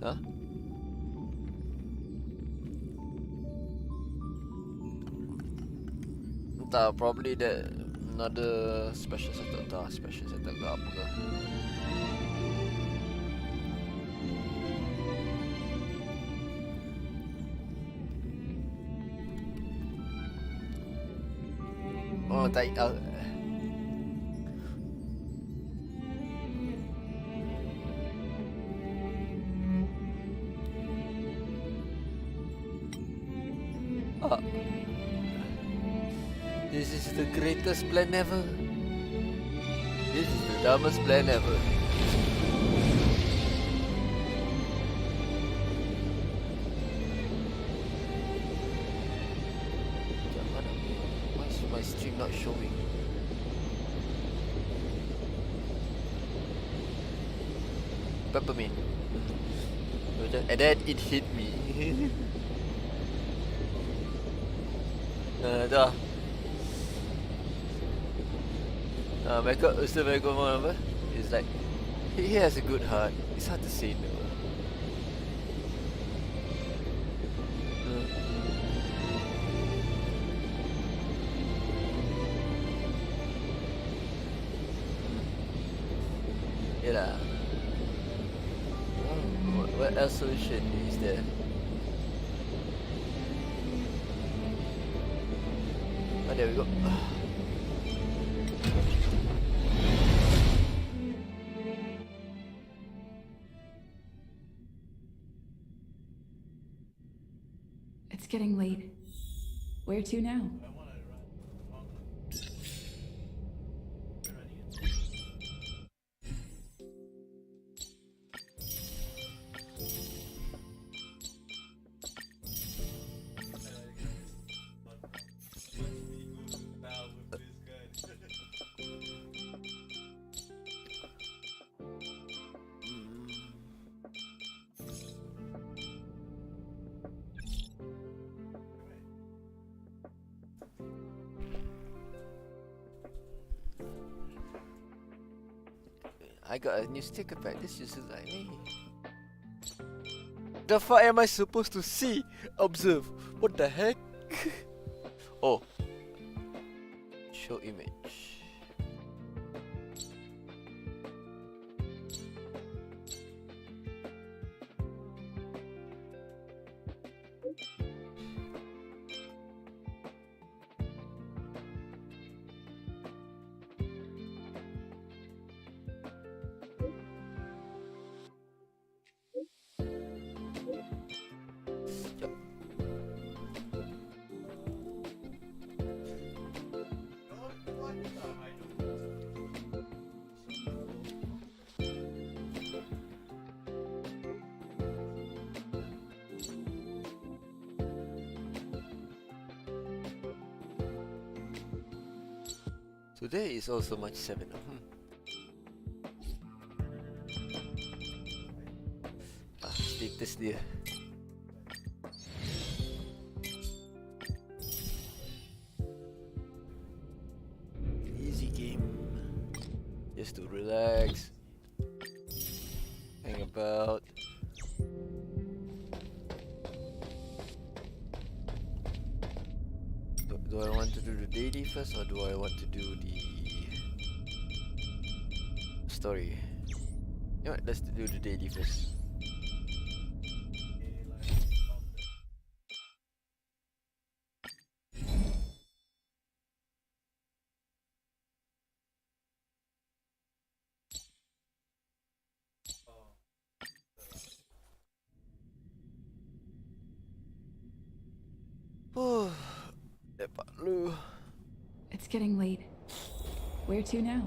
Huh? Entah, probably that another special setup. Entah special setup ke apa ke. Oh, tak. This is the greatest plan ever. This is the dumbest plan ever. Why is my stream not showing? Peppermint. And then it hit me. Dah. Michael, Ustaz Michael apa? It's like he has a good heart. It's hard to say no. Yeah. What else solution is there? Oh, there we go. It's getting late. Where to now? I got a new sticker pack. This is like me. The fuck am I supposed to see? Observe. What the heck? Oh. Show image. Today is also March 7. Status dia. Easy game. Just to relax. Hang about. Do I want to do the daily first or do I want to do the story? You know what, let's do the daily first. It's getting late. Where to now?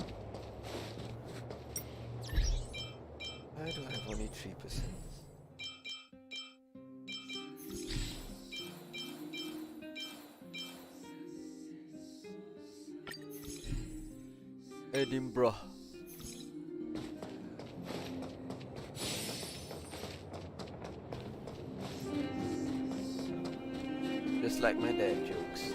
Why do I have only 3%? Edinburgh. Just like my dad jokes.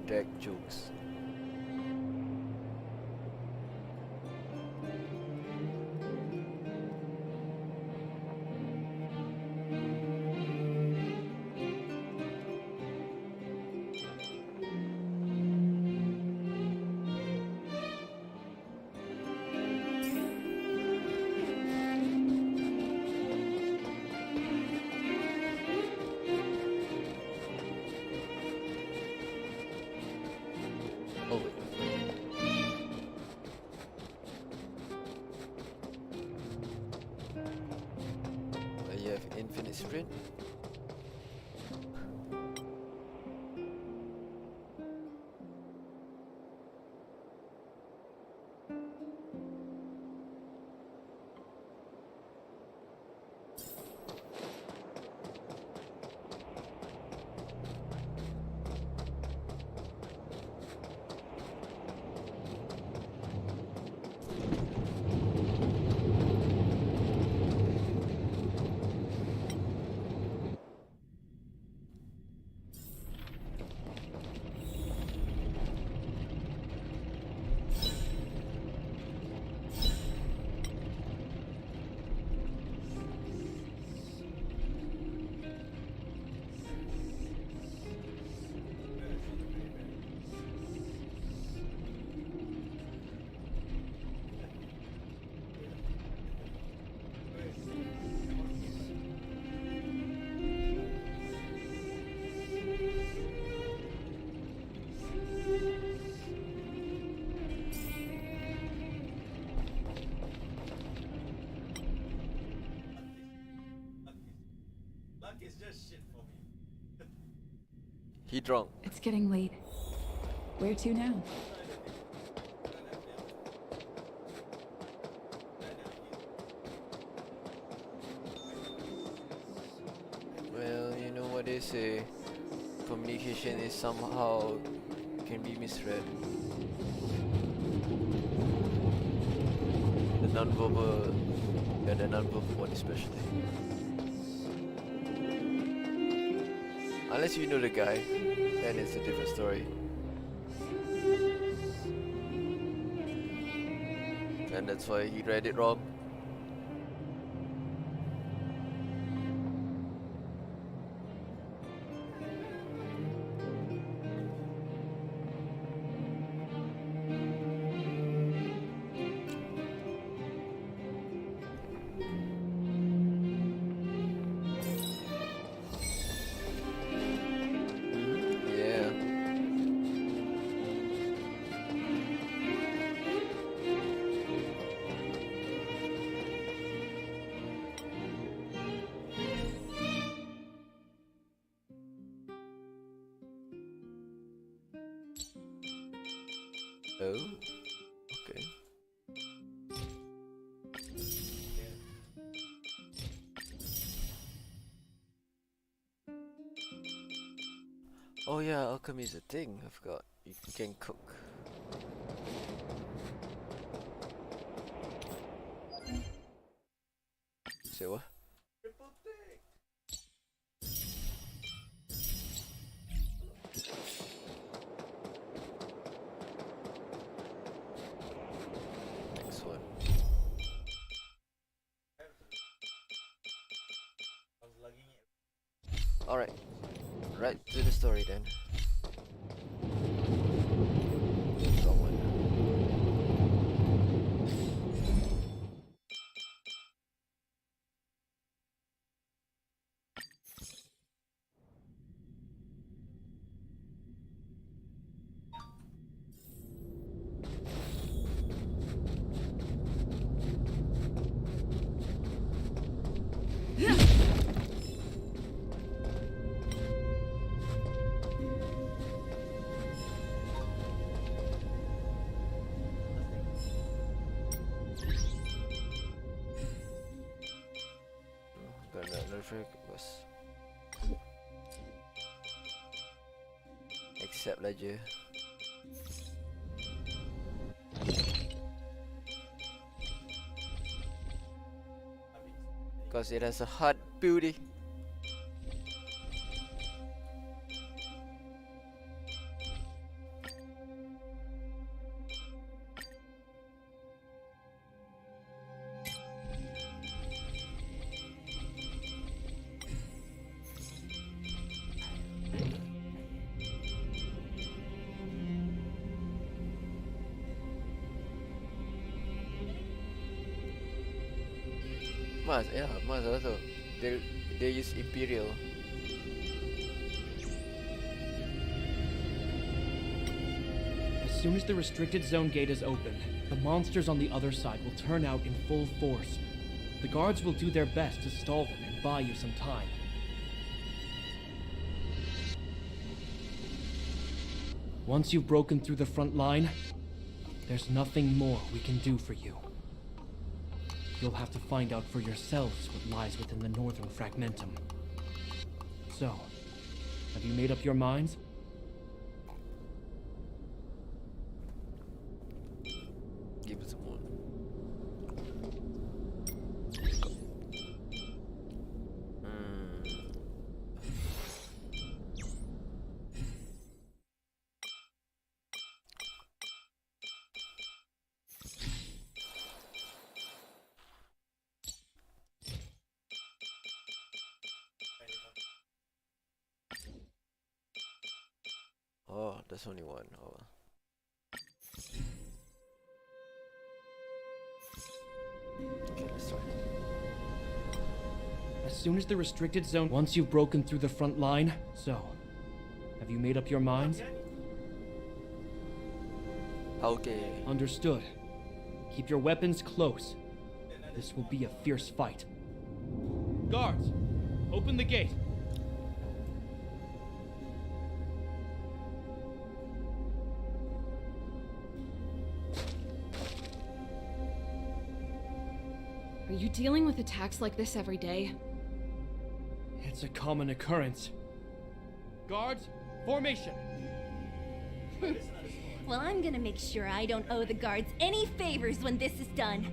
dad jokes. Oh wait. You have infinite sprint. It's just shit for me. He drunk. It's getting late. Where to now? Well, you know what they say. Communication is somehow can be misread. The non-verbal, yeah, the non-verbal one especially. Unless you know the guy, then it's a different story. And that's why he read it wrong. Yeah. Oh, okay. Oh yeah, alchemy is a thing. I forgot. You can cook. Say what? Triple thick. Next one. I was lugging it. Alright. Right to the story then. Someone. Got another request. Accept ledger. Because it has a hard beauty. Mas also they use Imperial. As soon as the restricted zone gate is opened, the monsters on the other side will turn out in full force. The guards will do their best to stall them and buy you some time. Once you've broken through the front line, there's nothing more we can do for you. You'll have to find out for yourselves what lies within the northern fragmentum. So, have you made up your minds? Give it some more. Oh, there's only one. Oh. Okay, let's try. As soon as the restricted zone... Once you've broken through the front line, so... Have you made up your minds? Okay. Understood. Keep your weapons close. This will be a fierce fight. Guards, open the gate. Are you dealing with attacks like this every day? It's a common occurrence. Guards, formation. Well, I'm gonna make sure I don't owe the guards any favors when this is done.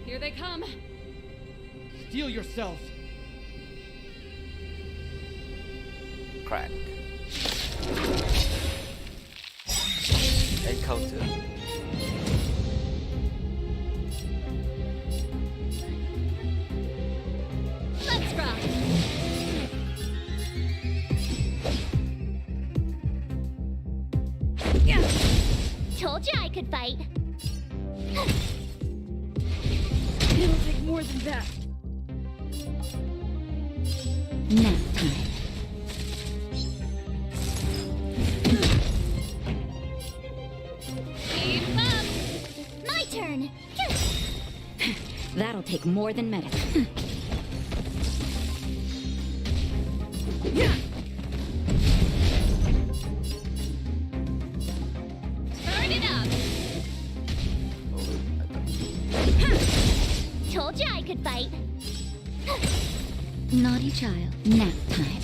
Here they come. Steel yourselves. Crack. Encounter. Let's rock! Yeah. Told you I could fight. It'll take more than that. Nap time. Keep up! My turn! That'll take more than medicine. Turn it up! Told you I could fight. Naughty child, nap time.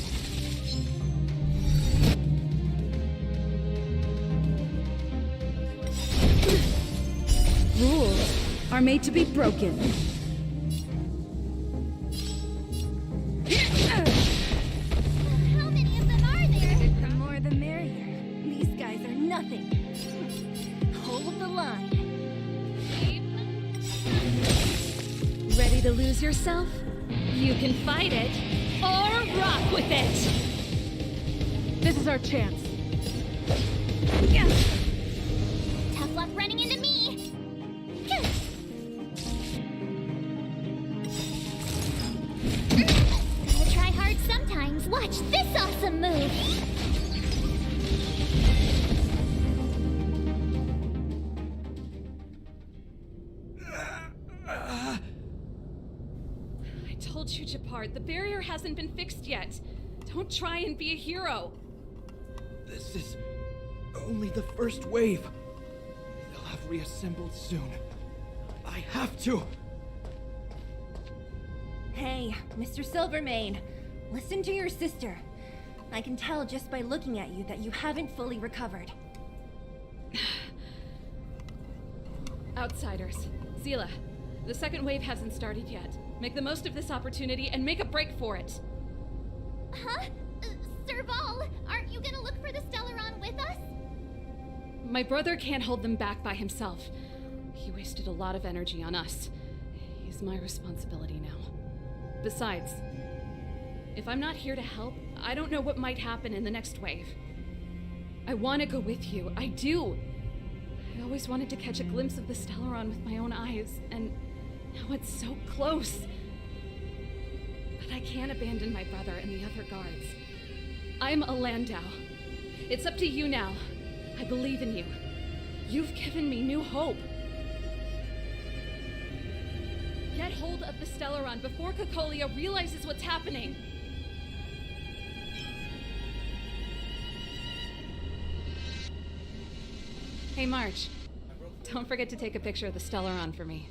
Rules are made to be broken. How many of them are there? The more the merrier. These guys are nothing. Hold the line. Ready to lose yourself? You can fight it, or rock with it! This is our chance. Tough luck running into me. Gotta try hard sometimes. Watch this awesome move. I told you, Japard, the barrier hasn't been fixed yet. Don't try and be a hero. This is only the first wave. They'll have reassembled soon. I have to. Hey, Mr. Silvermane, listen to your sister. I can tell just by looking at you that you haven't fully recovered. Outsiders. Zila, the second wave hasn't started yet. Make the most of this opportunity and make a break for it. Huh? Serval, aren't you gonna look for the Stellaron with us? My brother can't hold them back by himself. He wasted a lot of energy on us. He's my responsibility now. Besides, if I'm not here to help, I don't know what might happen in the next wave. I want to go with you. I do. I always wanted to catch a glimpse of the Stellaron with my own eyes, and now it's so close. But I can't abandon my brother and the other guards. I'm a Landau. It's up to you now. I believe in you. You've given me new hope. Get hold of the Stellaron before Cocolia realizes what's happening. Hey, March. Don't forget to take a picture of the Stellaron for me.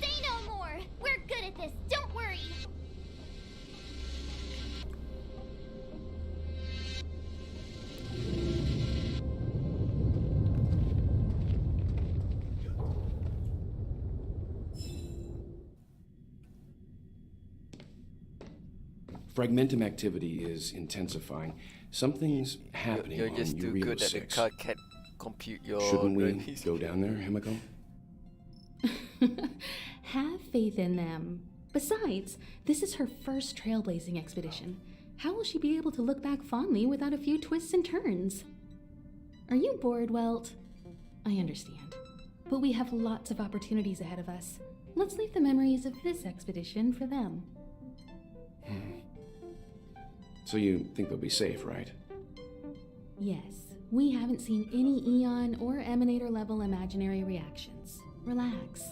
Say no more! We're good at this, don't worry! Fragmentum activity is intensifying. Something's happening You're on just too Uriel good that the 6. car can't compute your... Shouldn't we abilities. go down there, Himiko? Have faith in them. Besides, this is her first trailblazing expedition. How will she be able to look back fondly without a few twists and turns? Are you bored, Welt? I understand. But we have lots of opportunities ahead of us. Let's leave the memories of this expedition for them. So you think they'll be safe, right? Yes, we haven't seen any Eon or Emanator level imaginary reactions. Relax.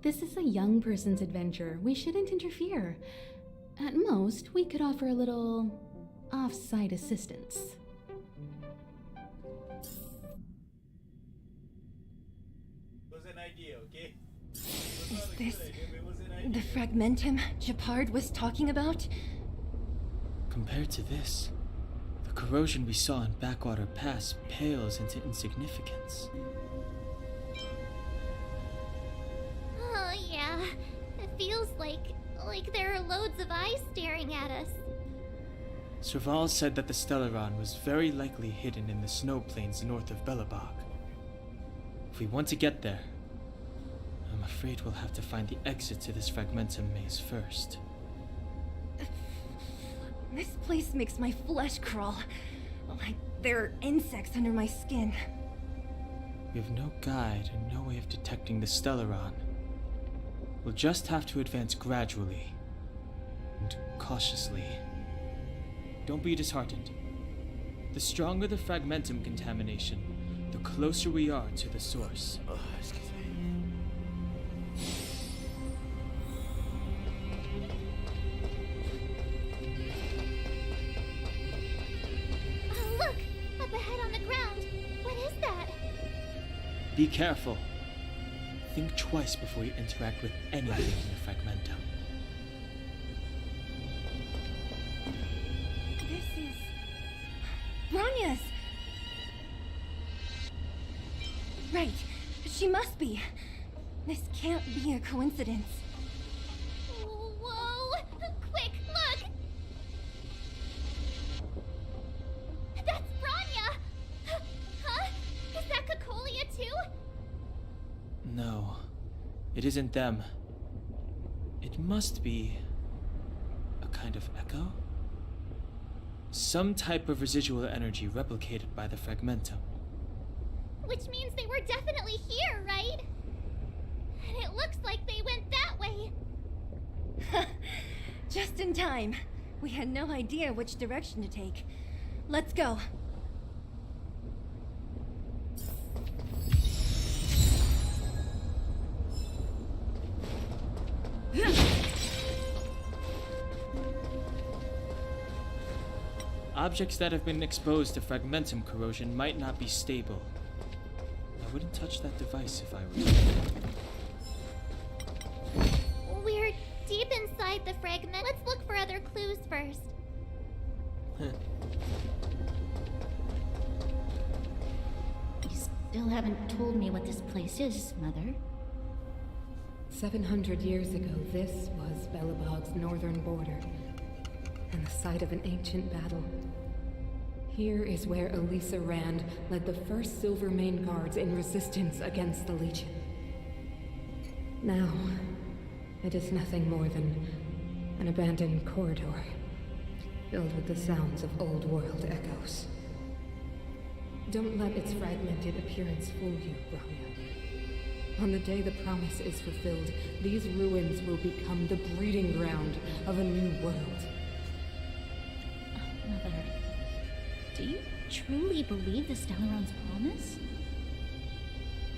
This is a young person's adventure. We shouldn't interfere. At most, we could offer a little off-site assistance. It was an idea, okay? Is this the fragmentum Japard was talking about? Compared to this, the corrosion we saw in Backwater Pass pales into insignificance. Oh yeah, it feels like there are loads of eyes staring at us. Serval said that the Stellaron was very likely hidden in the snow plains north of Belobog. If we want to get there, I'm afraid we'll have to find the exit to this Fragmentum maze first. This place makes my flesh crawl. Like there are insects under my skin. We have no guide and no way of detecting the Stellaron. We'll just have to advance gradually and cautiously. Don't be disheartened. The stronger the Fragmentum contamination, the closer we are to the source. Oh, excuse me. Oh look! Up ahead on the ground! What is that? Be careful. Think twice before you interact with anything in the Fragmentum. This is Bronya's. Right. She must be. This can't be a coincidence. Whoa! Quick, look! That's Bronya! Huh? Is that Cocolia too? No, it isn't them. It must be a kind of echo? Some type of residual energy replicated by the Fragmentum. Which means they were definitely here, right? And it looks like they went that way. Just in time. We had no idea which direction to take. Let's go. Objects that have been exposed to Fragmentum corrosion might not be stable. I wouldn't touch that device if I were you. We're deep inside the fragment. Let's look for other clues first. You still haven't told me what this place is, Mother. 700 years ago, this was Belobog's northern border, and the site of an ancient battle. Here is where Elisa Rand led the first Silvermane Guards in resistance against the Legion. Now, it is nothing more than an abandoned corridor, filled with the sounds of old world echoes. Don't let its fragmented appearance fool you, Brahma. On the day the promise is fulfilled, these ruins will become the breeding ground of a new world. Mother, do you truly believe the Stellaron's promise?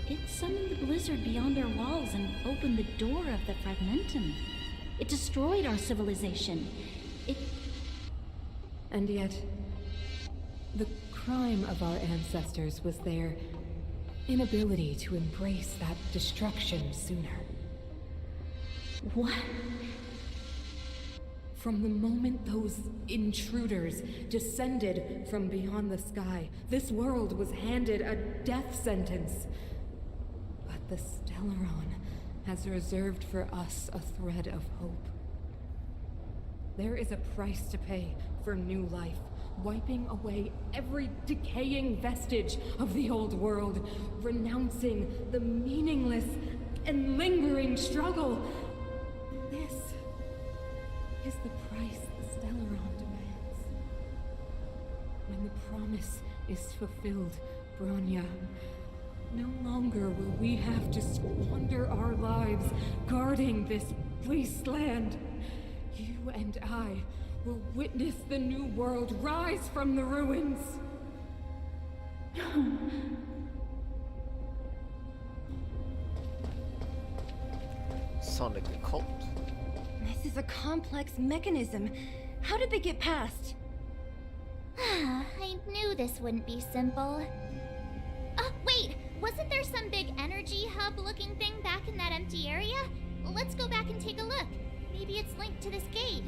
It summoned the blizzard beyond our walls and opened the door of the Fragmentum. It destroyed our civilization. And yet, the crime of our ancestors was their inability to embrace that destruction sooner. What? From the moment those intruders descended from beyond the sky, this world was handed a death sentence. But the Stellaron has reserved for us a thread of hope. There is a price to pay for new life, wiping away every decaying vestige of the old world, renouncing the meaningless and lingering struggle. This is the price the Stellaron demands. When the promise is fulfilled, Branya, no longer will we have to squander our lives guarding this wasteland. You and I will witness the new world rise from the ruins. Sonic cult? This is a complex mechanism. How did they get past? I knew this wouldn't be simple. Wait! Wasn't there some big energy hub-looking thing back in that empty area? Let's go back and take a look. Maybe it's linked to this gate.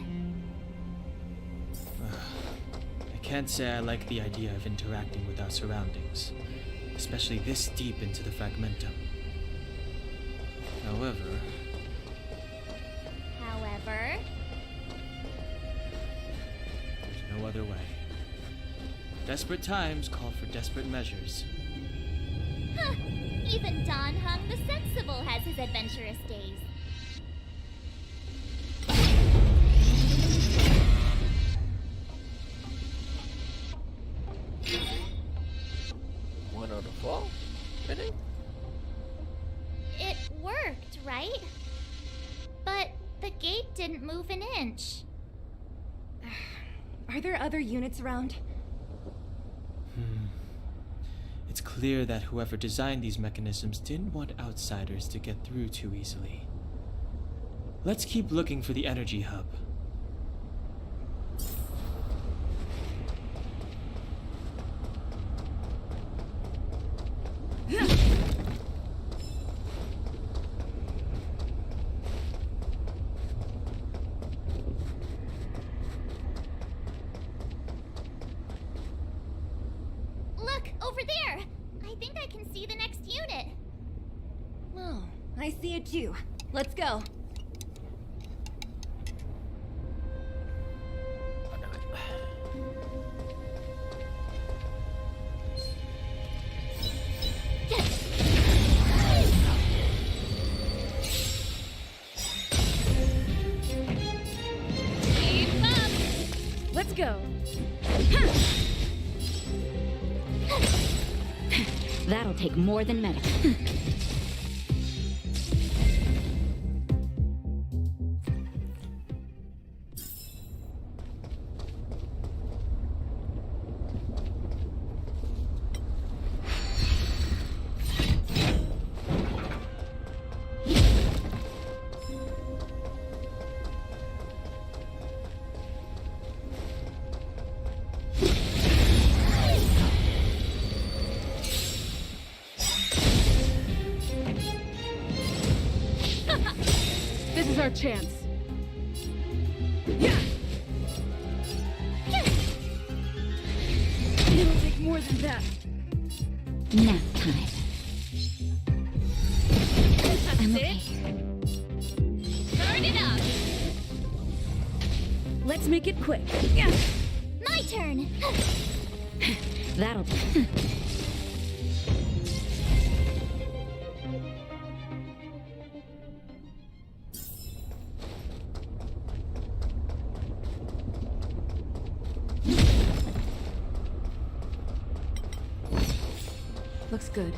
I can't say I like the idea of interacting with our surroundings, especially this deep into the Fragmentum. However, there's no other way. Desperate times call for desperate measures. Huh. Even Don Hung the Sensible has his adventurous days. One out of four? Really? It worked, right? But the gate didn't move an inch. Are there other units around? It's clear that whoever designed these mechanisms didn't want outsiders to get through too easily. Let's keep looking for the energy hub. Look, over there! I think I can see the next unit. Oh, I see it too. Let's go. Keep up! Let's go. That'll take more than medic. This is our chance. It'll take more than that. Nap time. I'm okay. Turn it up! Let's make it quick. My turn! That'll do. looks good.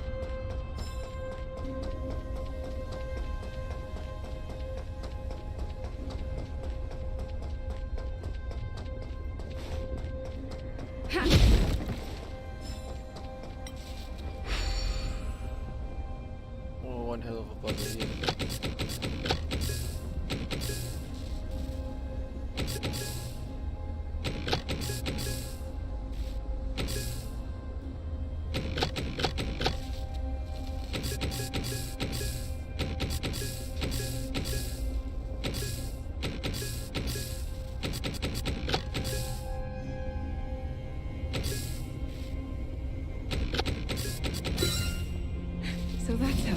Oh, one hell of a bugger here. So that's how.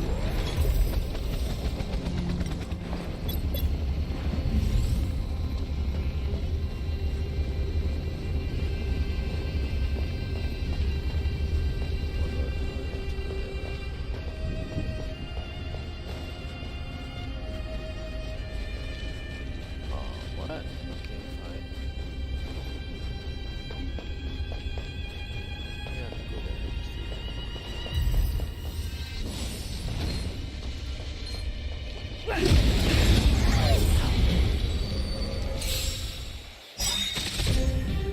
What? Okay, fine. Yeah, go there.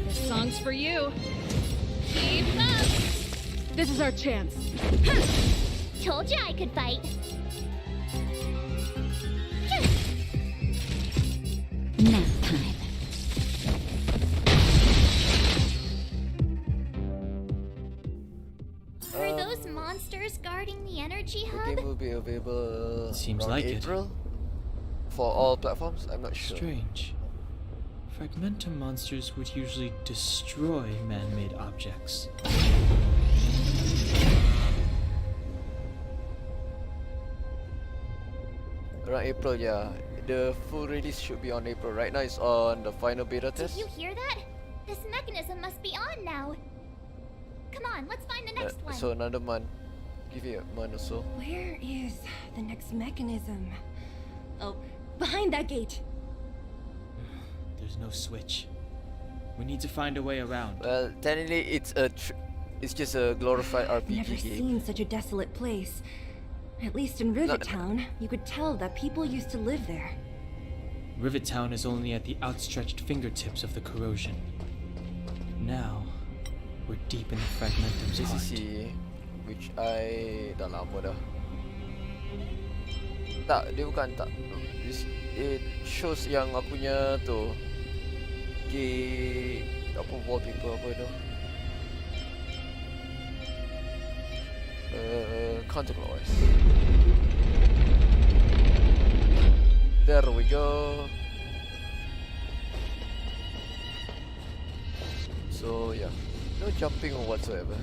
This song's for you. Keep up. This is our chance. Told you I could fight. Nap time. Are those monsters guarding the energy The hub? game will be available Seems around like it. April for all platforms. I'm not sure. Strange. Fragmentum monsters would usually destroy man-made objects. Around April, yeah. The full release should be on April. Right now it's on the final beta Did test. you hear that? This mechanism must be on now. Come on, let's find the next one. So another month. Give it a month or so. Where is the next mechanism? Oh, behind that gate. There's no switch. We need to find a way around. Well, technically it's just a glorified I've RPG never game. seen such a desolate place. At least in Rivet Town, you could tell that people used to live there. Rivet Town is only at the outstretched fingertips of the corrosion. Now, we're deep in the Fragmentum's heart. JCC, which I dah lama dah. Tak, dia bukan tak. It shows yang aku punya tu apa wallpaper apa tu. Counterclockwise. There we go. So yeah, no jumping or whatsoever.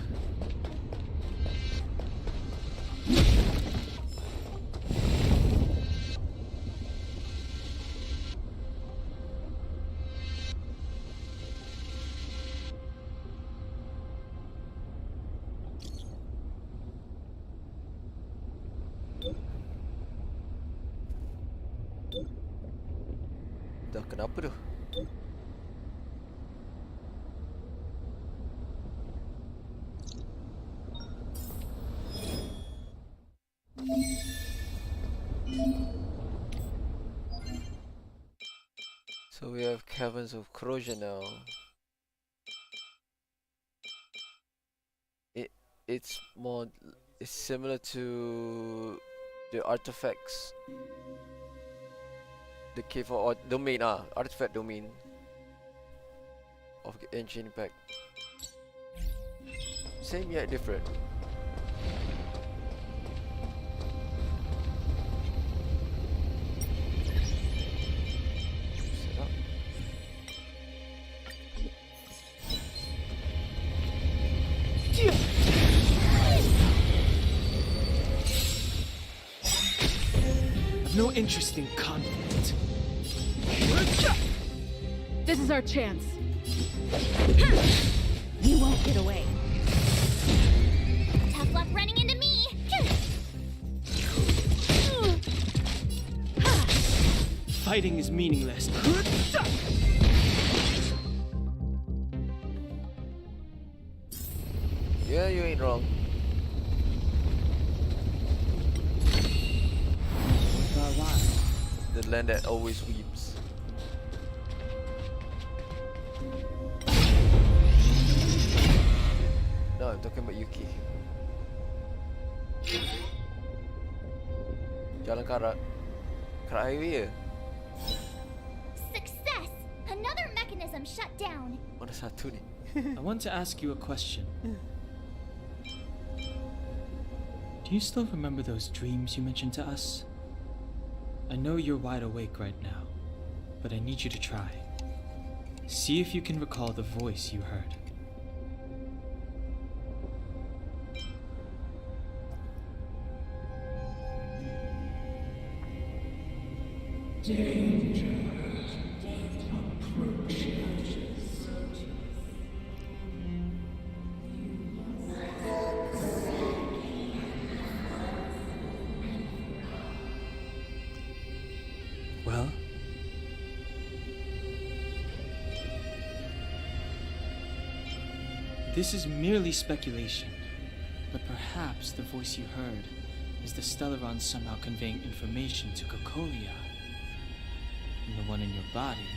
Dah kenapa tu? So we have caverns of corrosion now. It's similar to the artifacts. The cave or domain artifact domain of Ancient Impact. Same yet different. Set up. I've no interest in conflict. This is our chance. You won't get away. Tough luck running into me. Fighting is meaningless. Yeah, you ain't wrong. land that always weeps. No, I'm talking about Yuki. Jalan karak highway ya? Success! Another mechanism shut down. Mana satu ni? I want to ask you a question. Do you still remember those dreams you mentioned to us? I know you're wide awake right now, but I need you to try. See if you can recall the voice you heard. Well? This is merely speculation, but perhaps the voice you heard is the Stellaron somehow conveying information to Cocolia. And the one in your body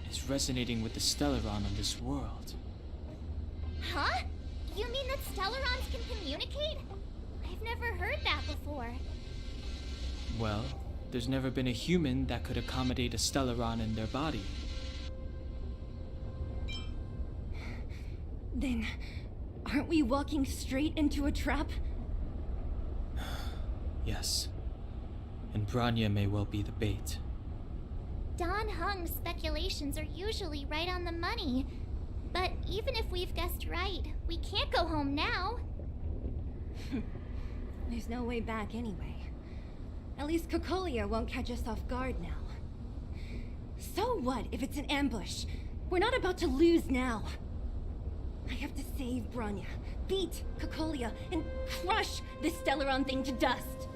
is resonating with the Stellaron on this world. Huh? You mean that Stellarons can communicate? I've never heard that before. Well, there's never been a human that could accommodate a Stellaron in their body. Then, aren't we walking straight into a trap? Yes. And Branya may well be the bait. Don Hung's speculations are usually right on the money. But even if we've guessed right, we can't go home now. There's no way back anyway. At least Cocolia won't catch us off guard now. So what if it's an ambush? We're not about to lose now. I have to save Branya, beat Cocolia, and crush this Stellaron thing to dust.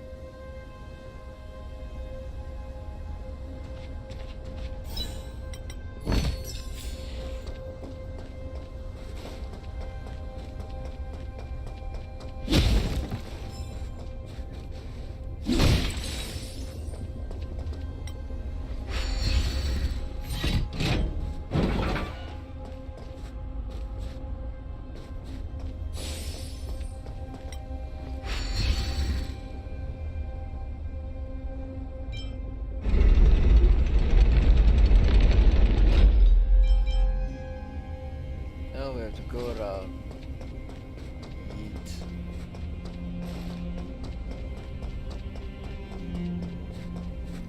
Now we have to go around. Eat.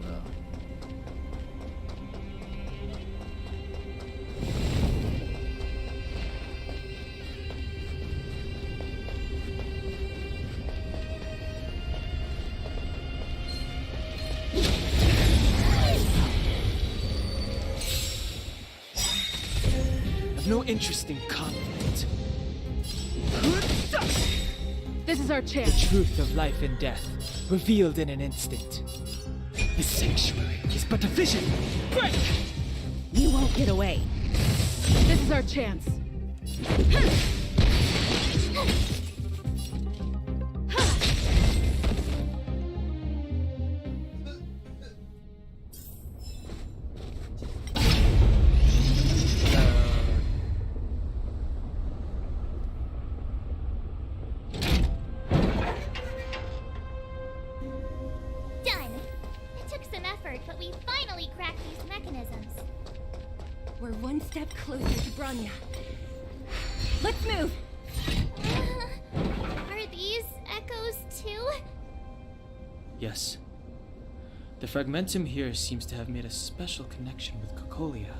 Oh. I've no interest in conflict. This is our chance. The truth of life and death, revealed in an instant. The sanctuary is but a vision. Break! You won't get away. This is our chance. Done! It took some effort, but we finally cracked these mechanisms. We're one step closer to Branya. Let's move! Are these echoes too? Yes. The fragmentum here seems to have made a special connection with Cocolia.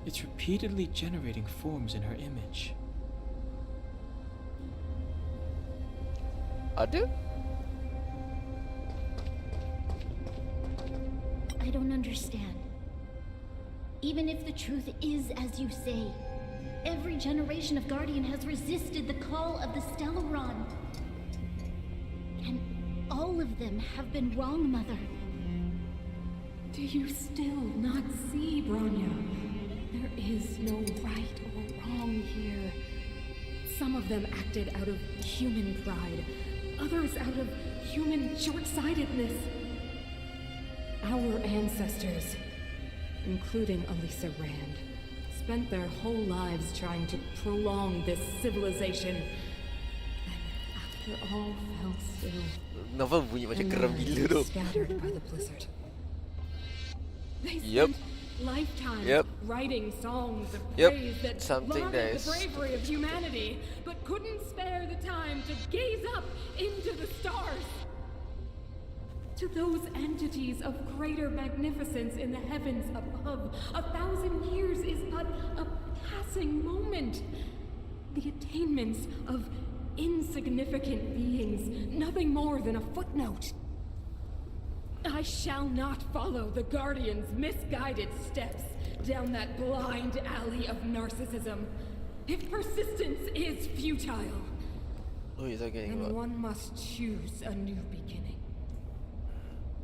It's repeatedly generating forms in her image. Ada? I don't understand. Even if the truth is as you say, every generation of Guardian has resisted the call of the Stellaron. And all of them have been wrong, Mother. Do you still not see, Branya? There is no right or wrong here. Some of them acted out of human pride, others out of human short-sightedness. Our ancestors, including Elisa Rand, spent their whole lives trying to prolong this civilization. And after all fell still, Novel bunyi macam and geram now gila it's tu. scattered by the blizzard. They Yep. spent lifetimes Yep. writing songs of Yep. praise that Something lauded that the is bravery of humanity, but couldn't spare the time to gaze up into the stars. To those entities of greater magnificence in the heavens above, 1,000 years is but a passing moment. The attainments of insignificant beings, nothing more than a footnote. I shall not follow the Guardian's misguided steps down that blind alley of narcissism. If persistence is futile, Oh, you're talking then about. one must choose a new beginning.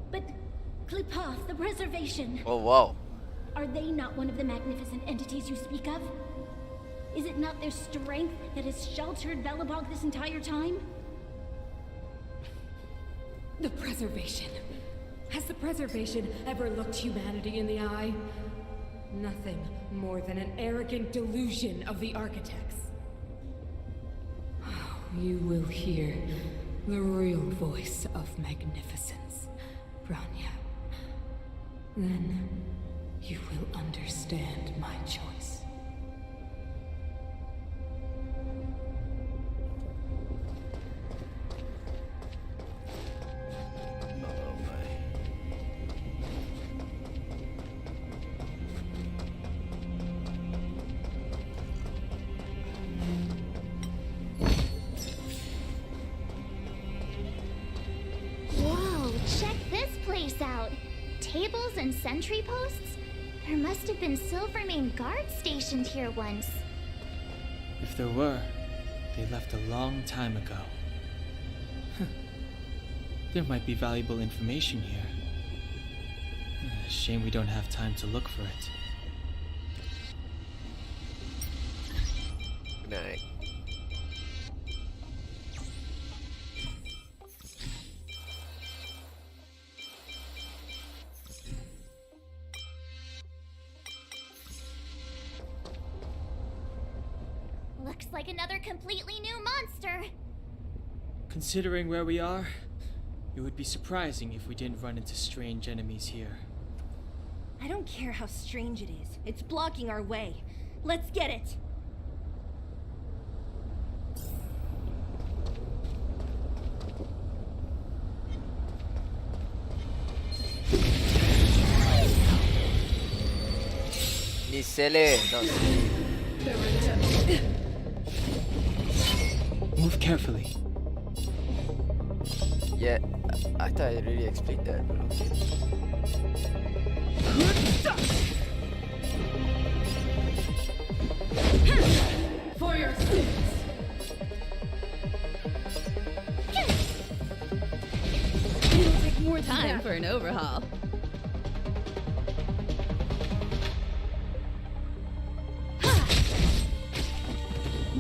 But Klipoth, the preservation, Oh wow. are they not one of the magnificent entities you speak of? Is it not their strength that has sheltered Belobog this entire time? The preservation. Has the preservation ever looked humanity in the eye? Nothing more than an arrogant delusion of the architects. You will hear the real voice of magnificence, Branya. Then you will understand my choice. Whoa, check this place out. Tables and sentry posts? There must have been Silvermane guards stationed here once. If there were, they left a long time ago. There might be valuable information here. Shame we don't have time to look for it. Good night. Looks like another completely new monster. Considering where we are, it would be surprising if we didn't run into strange enemies here. I don't care how strange it is. It's blocking our way. Let's get it! Nisele. No. Move carefully. Yeah, I thought I already explained that, but okay. For your sins! It'll take more time for an overhaul.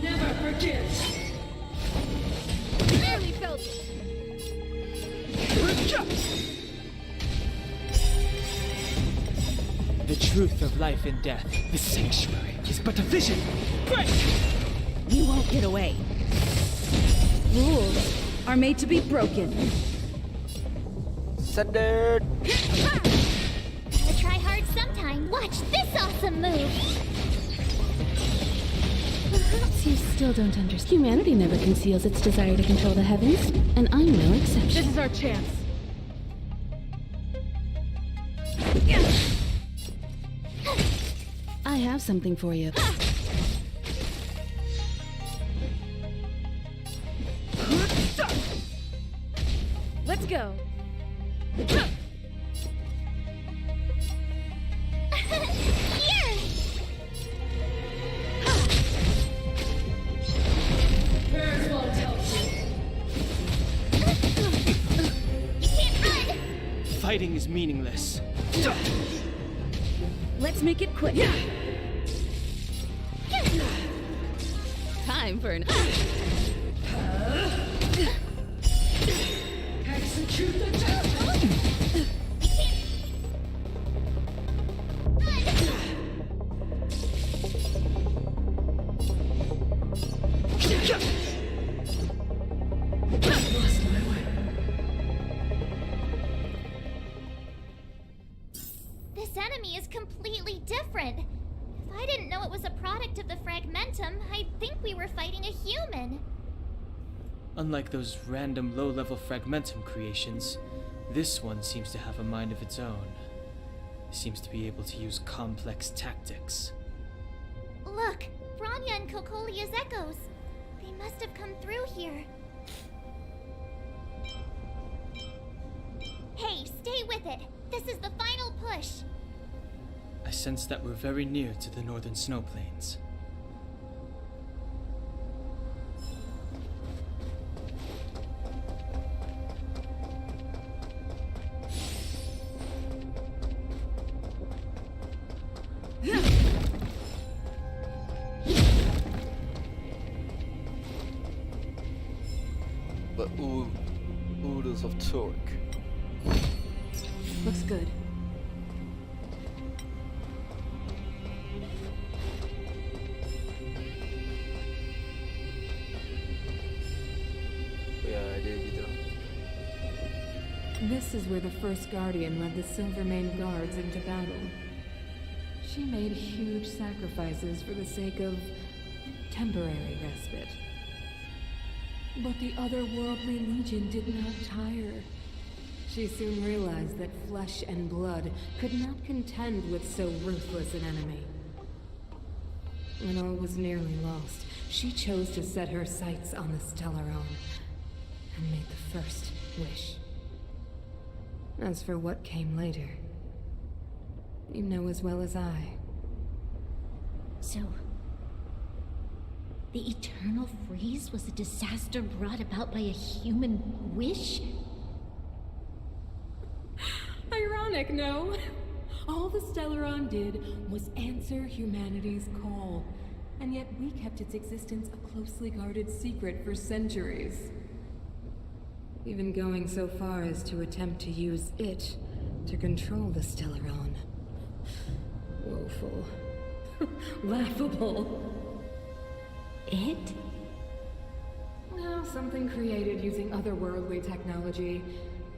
Never forgive! Barely felt it. The truth of life and death, the sanctuary, is but a vision. Break! You won't get away. Rules are made to be broken. Sundered. Gotta try hard sometime. Watch this awesome move. Perhaps you still don't understand. Humanity never conceals its desire to control the heavens, and I'm no exception. This is our chance. I have something for you. Let's go. Here! Bears won't help you. You can't run! Fighting is meaningless. Let's make it quick. Time for an. Execute the task! completely different. If I didn't know it was a product of the fragmentum, I'd think we were fighting a human. Unlike those random low-level fragmentum creations, this one seems to have a mind of its own. Seems to be able to use complex tactics. Look, Branya and Kokolia's echoes. They must have come through here. Hey, stay with it. This is the final push. I sense that we're very near to the northern snow plains. But oodles of torque. Looks good. Ya dia gitu. This is where the first Guardian led the Silvermane Guards into battle. She made huge sacrifices for the sake of temporary respite. But the otherworldly legion did not tire. She soon realized that flesh and blood could not contend with so ruthless an enemy. When all was nearly lost, she chose to set her sights on the Stellaron and made the first wish. As for what came later, you know as well as I. So, the eternal freeze was a disaster brought about by a human wish? Ironic, no? All the Stellaron did was answer humanity's call, and yet we kept its existence a closely guarded secret for centuries. Even going so far as to attempt to use it to control the Stellaron. Woeful. Laughable. It? No, something created using otherworldly technology.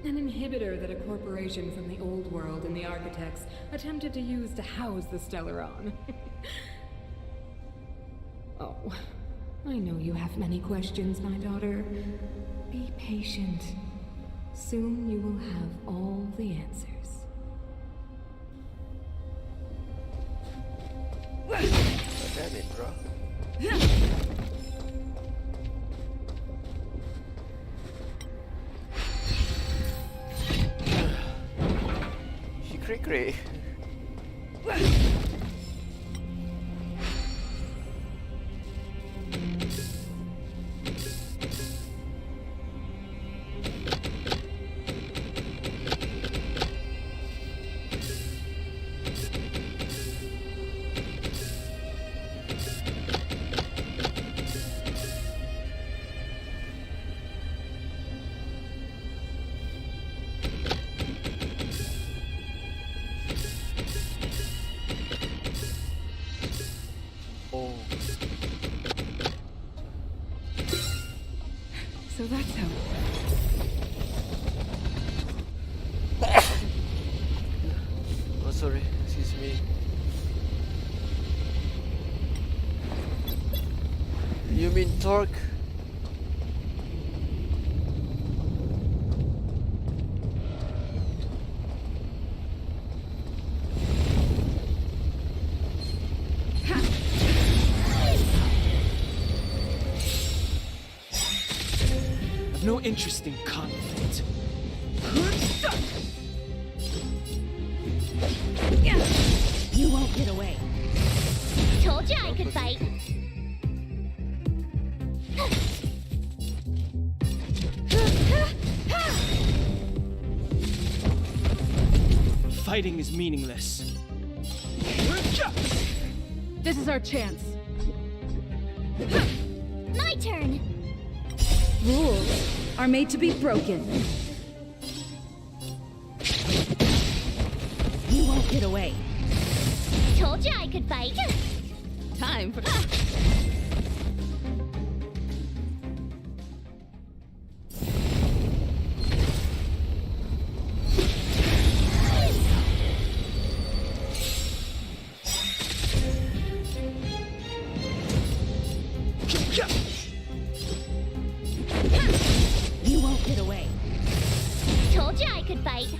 An inhibitor that a corporation from the old world and the architects attempted to use to house the Stellaron. Oh, I know you have many questions, my daughter. Be patient. Soon you will have all the answers. Damn it, bro. She cray. So that's how. Oh, sorry, excuse me. You mean torque? No interest in conflict. You won't get away. Told you I could fight. Fighting is meaningless. This is our chance. My turn. Rules are made to be broken. You won't get away. Told you I could fight. Time for... Told you I could fight.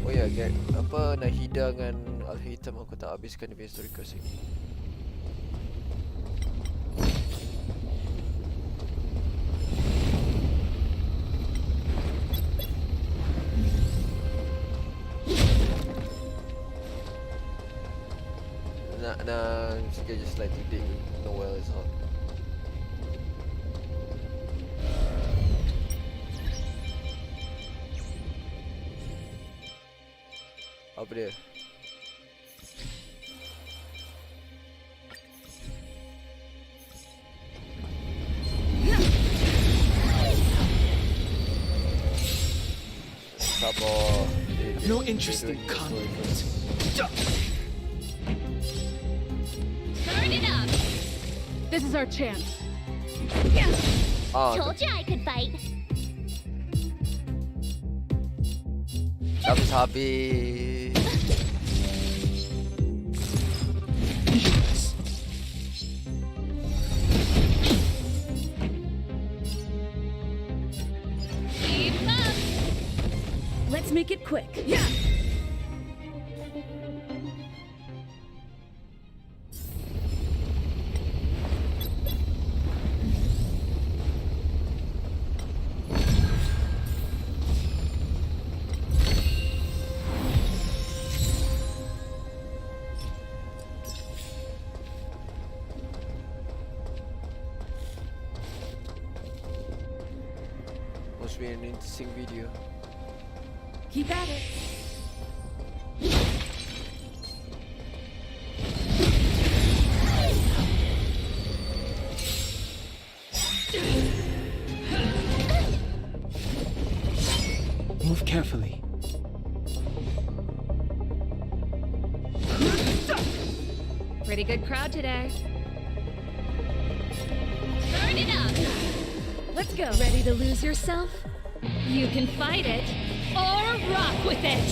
Oh ya, apa Nahida dengan Al-Hitam aku tak habiskan di story quest ni. Nah, just like to dig Noel is hot. Apa dia? Sabar. No interest in conflict. Turn it up! This is our chance. Told you I could fight. Habis. Keep up! Let's make it quick. Yeah. Must be an interesting video. Keep at it. Move carefully. Pretty good crowd today. Turn it up! Let's go. Ready to lose yourself? You can fight it, or rock with it!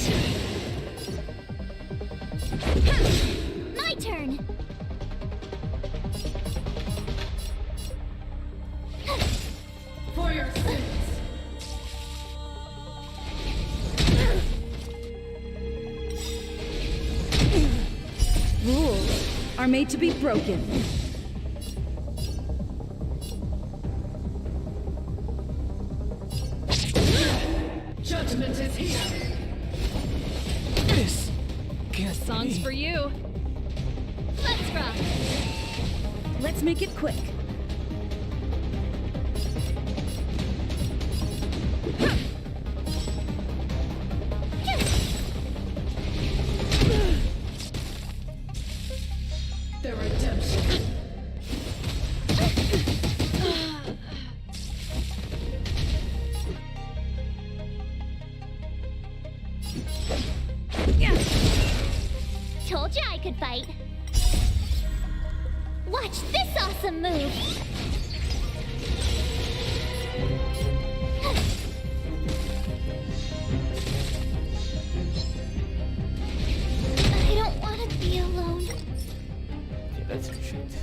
My turn. For your sins. Rules are made to be broken. Judgment is here. This can't Song's be. for you. Let's rock! Let's make it quick. The redemption. Told you I could fight. Watch this awesome move. I don't want to be alone. Okay, let's retreat.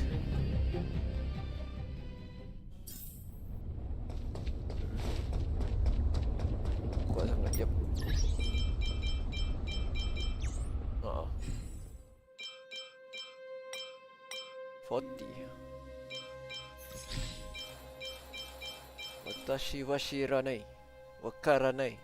Kuat sangat, jap. 40. Watashi wa shiranai. Wakaranai.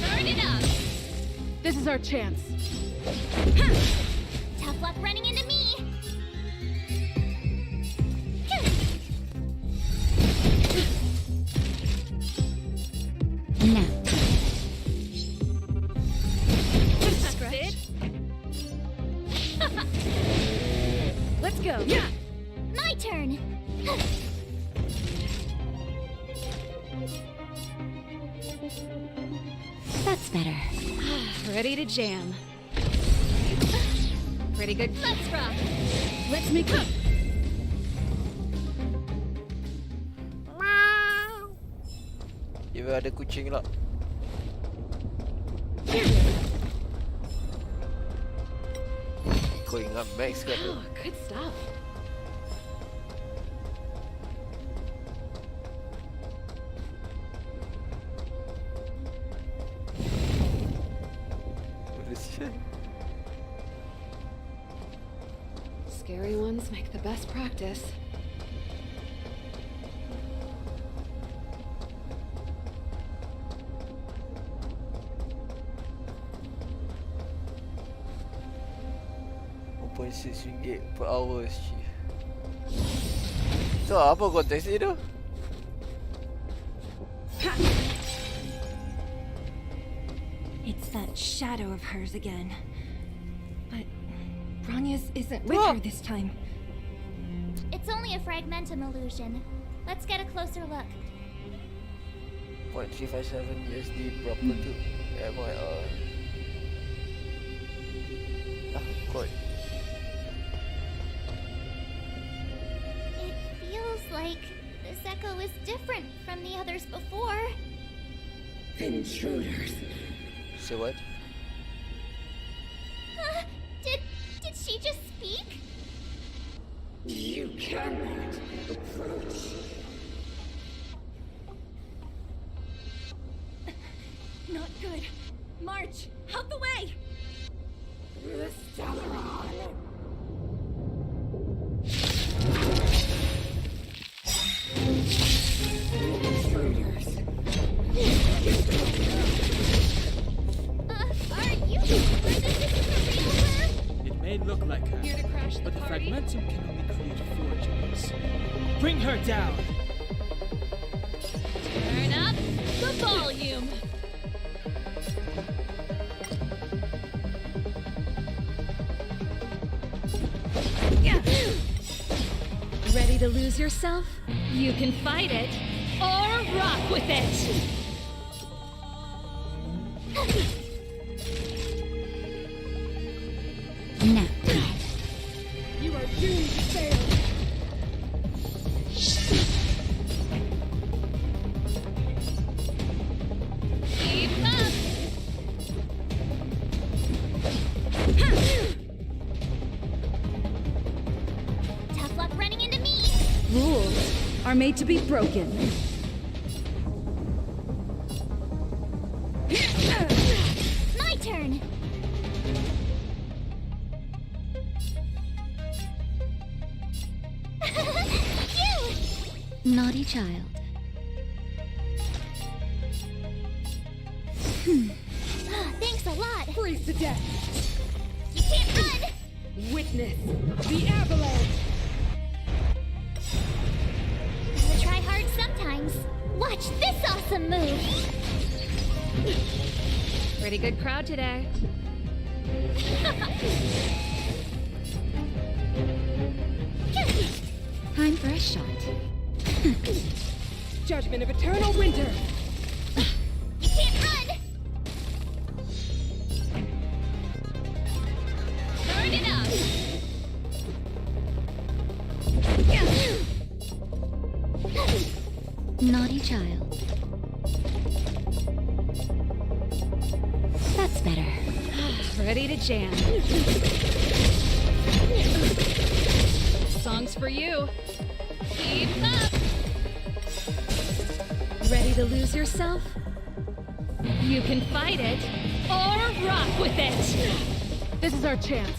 Turn it up! This is our chance. Tough luck running into me. Now, That's better. Ready to jam. Pretty good. Let's rock. Let's make up. Dia ada kucing lah. Kau ingat Max kan? Oh, good stuff. Scary ones make the best practice. RM1.6 per hour. So apa konteks dia tu? It's that shadow of hers again. But Ranya's isn't with her this time. It's only a fragmentum illusion. Let's get a closer look. 0.357 USD berapa tu? MIR. Kot. It feels like this echo is different from the others before. Intruders. Say what? Did she just speak? You cannot approach. Not good. March, out the way! The Stellaron. Intruders. Are you sure this isn't the real her? It may look like her, Here to crash the but the party? fragmentum can only create forgeries. Bring her down! Turn up the volume. Ready to lose yourself? You can fight it or rock with it. No. You are doomed to fail. Keep up. Tough luck running into me. Rules are made to be broken. My turn. You! Naughty child. Thanks a lot. Freeze to death. You can't run. Witness the avalanche. Gotta try hard sometimes. Watch this awesome move. Pretty good crowd today. Time for a shot. Judgment of eternal winter. You can't run. Turn it up. Naughty child. That's better. Ready to jam. Song's for you. Keep up. Ready to lose yourself? You can fight it or rock with it. This is our chance.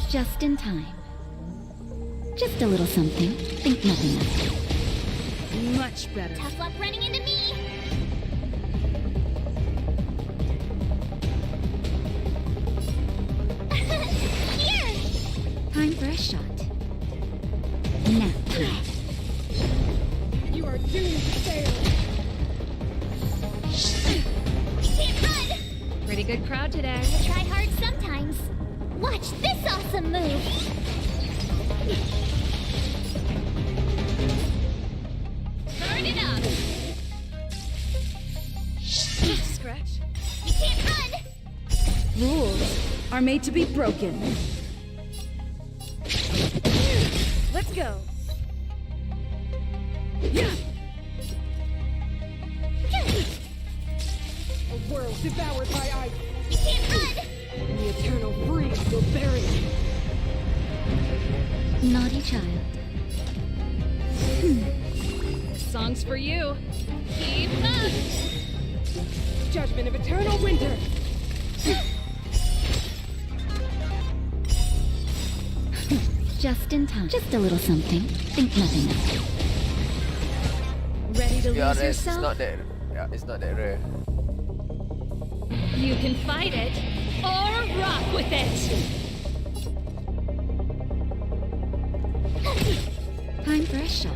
Just in time. Just a little something. Think nothing of it. Much better. Tough luck running into me. Here! Time for a shot. Now. You are doomed to fail. You can't run! Pretty good crowd today. Try hard sometimes. Watch this awesome move. Turn Start it up! Scratch. You can't run! Rules are made to be broken. Let's go. A world devoured by ice. You can't run! And the eternal freeze will bury you. Naughty child. This song's for you. Keep up! Judgment of eternal winter. Just in time. Just a little something. Think nothing of it. Ready to To be lose honest, it's yourself? not that. Yeah, it's not that rare. You can fight it or rock with it. Time for a shot.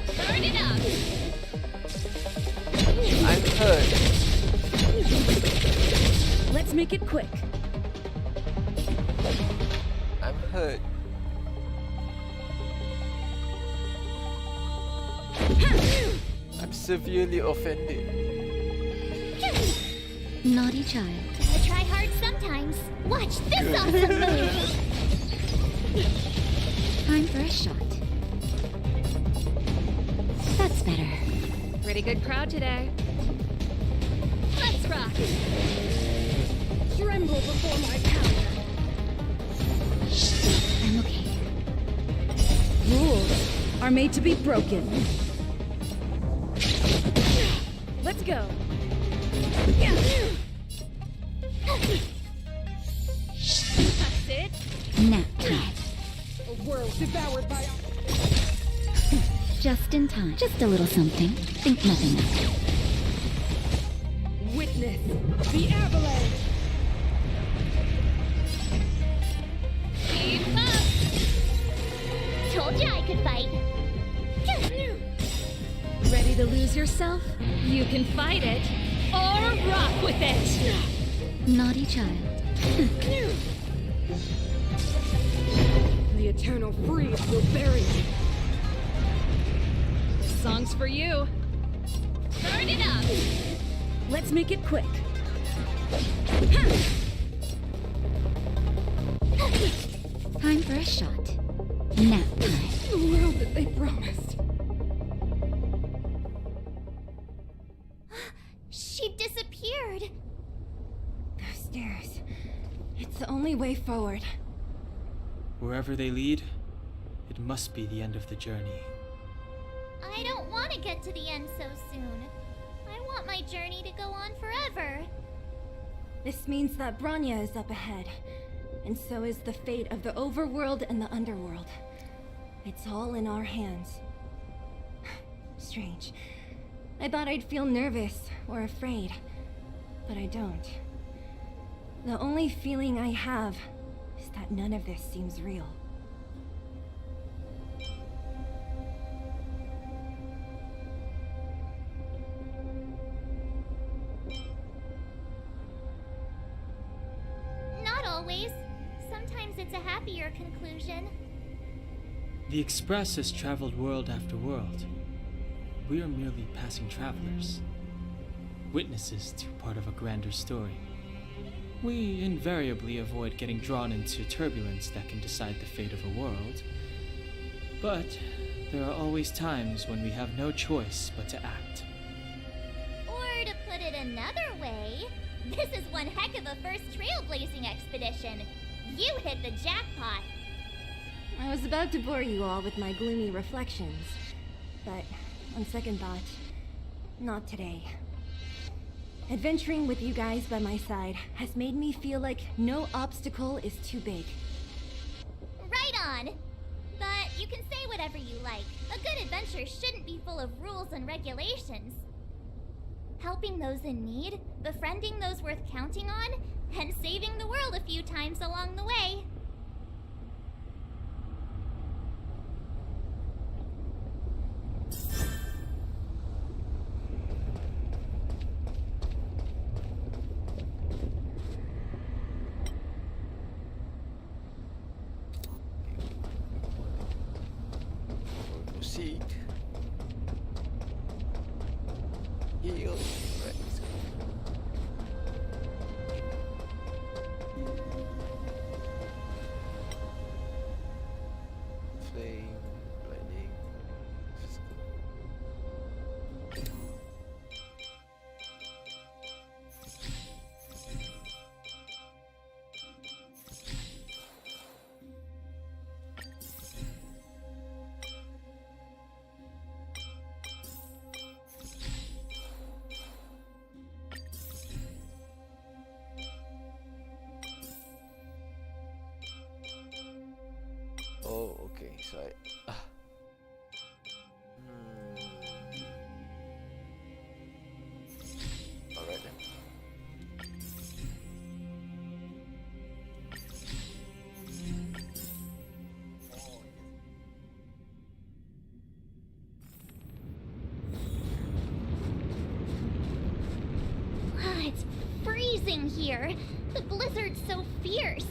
Start it up. I'm hurt. Let's make it quick. I'm hurt. I'm severely offended. Naughty child. I try hard sometimes. Watch this awesome move! Time for a shot. That's better. Pretty good crowd today. Let's rock. Tremble before my power. I'm okay. Rules are made to be broken. Let's go. That's it. Nap time. A world devoured by Just in time. Just a little something. Think nothing of it. witness the avalanche. Keep up. Told you I could fight. Ready to lose yourself? You can fight it or rock with it. Naughty child. The eternal freeze will bury you. This song's for you. Start it up. Let's make it quick. Time for a shot. Nap time. The world that they promised. She disappeared. Those stairs. It's the only way forward. Wherever they lead, it must be the end of the journey. I don't want to get to the end so soon. I want my journey to go on forever. This means that Branya is up ahead, and so is the fate of the overworld and the underworld. It's all in our hands. Strange. I thought I'd feel nervous or afraid, but I don't. The only feeling I have is that none of this seems real. Not always. Sometimes it's a happier conclusion. The Express has traveled world after world. We are merely passing travelers, witnesses to part of a grander story. We invariably avoid getting drawn into turbulence that can decide the fate of a world. But there are always times when we have no choice but to act. Or to put it another way, this is one heck of a first trailblazing expedition. You hit the jackpot. I was about to bore you all with my gloomy reflections, but on second thought, not today. Adventuring with you guys by my side has made me feel like no obstacle is too big. Right on. But you can say whatever you like. A good adventure shouldn't be full of rules and regulations. Helping those in need, befriending those worth counting on, and saving the world a few times along the way. proceed. Heal. Right. Let's go. Flame, blinding, physical. Oh, okay. So I. Alright then. It's freezing here. The blizzard's so fierce.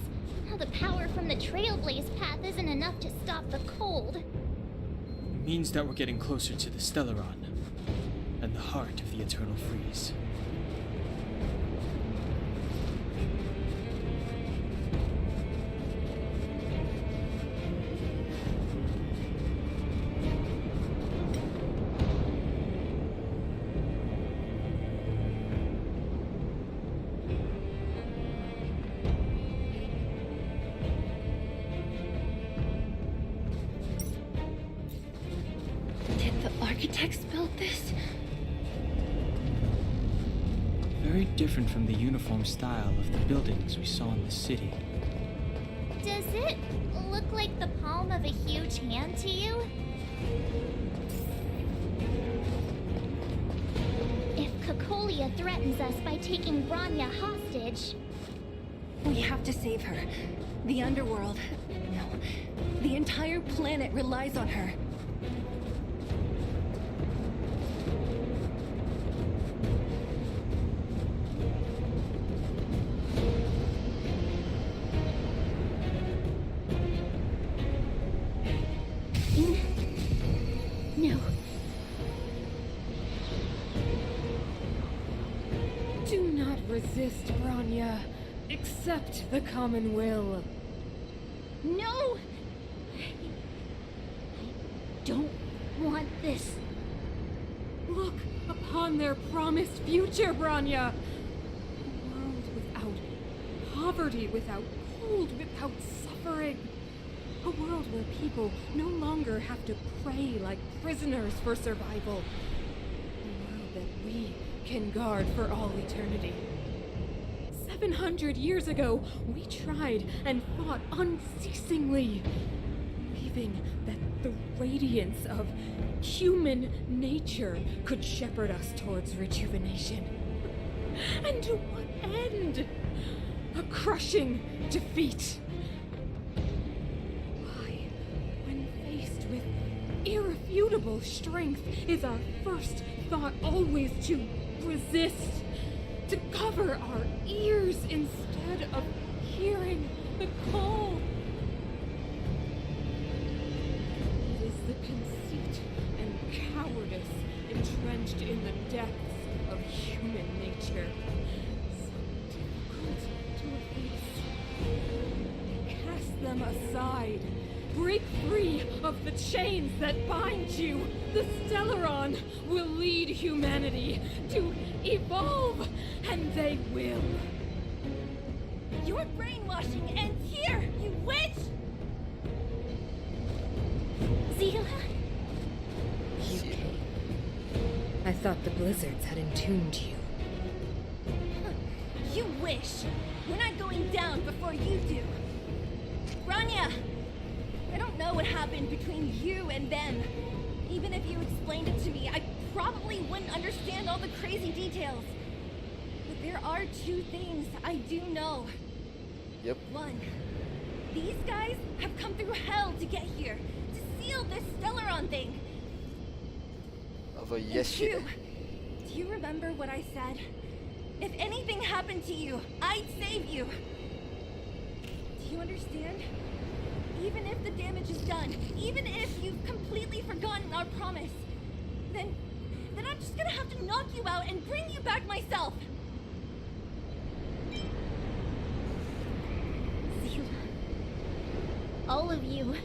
Now the power from the Trailblaze path isn't enough to stop the cold. Means that we're getting closer to the Stellaron, and the heart of the Eternal Freeze. Did the architects build this? Very different from the uniform style of the buildings we saw in the city. Does it look like the palm of a huge hand to you? If Cocolia threatens us by taking Bronya hostage, We have to save her. The underworld. No. The entire planet relies on her. no. Do not resist, Bronya. Accept the common will. No! I don't want this. Look upon their promised future, Bronya. A world without poverty, without cold, without suffering. A world where people no longer have to pray like prisoners for survival. A world that we can guard for all eternity. 700 years ago, we tried and fought unceasingly, believing that the radiance of human nature could shepherd us towards rejuvenation. And to what end? A crushing defeat. Why, when faced with irrefutable strength, is our first thought always to resist? To cover our ears instead of hearing the call. It is the conceit and cowardice entrenched in the depths of human nature. So difficult to efface. Cast them aside. Break free of the chains that bind you. The Stellaron will lead humanity to evolve, and they will. Your brainwashing ends here, you witch! Zila? You came. I thought the blizzards had entombed you. You wish. We're not going down before you do. Bronya! I don't know what happened between you and them. Even if you explained it to me, I probably wouldn't understand all the crazy details. But there are two things I do know. Yep. One, these guys have come through hell to get here, to seal this Stellaron thing. Of a And yes shit. two, do you remember what I said? If anything happened to you, I'd save you. Do you understand? Even if the damage is done, even if you've completely forgotten our promise, then I'm just gonna have to knock you out and bring you back myself. Zila. All of you.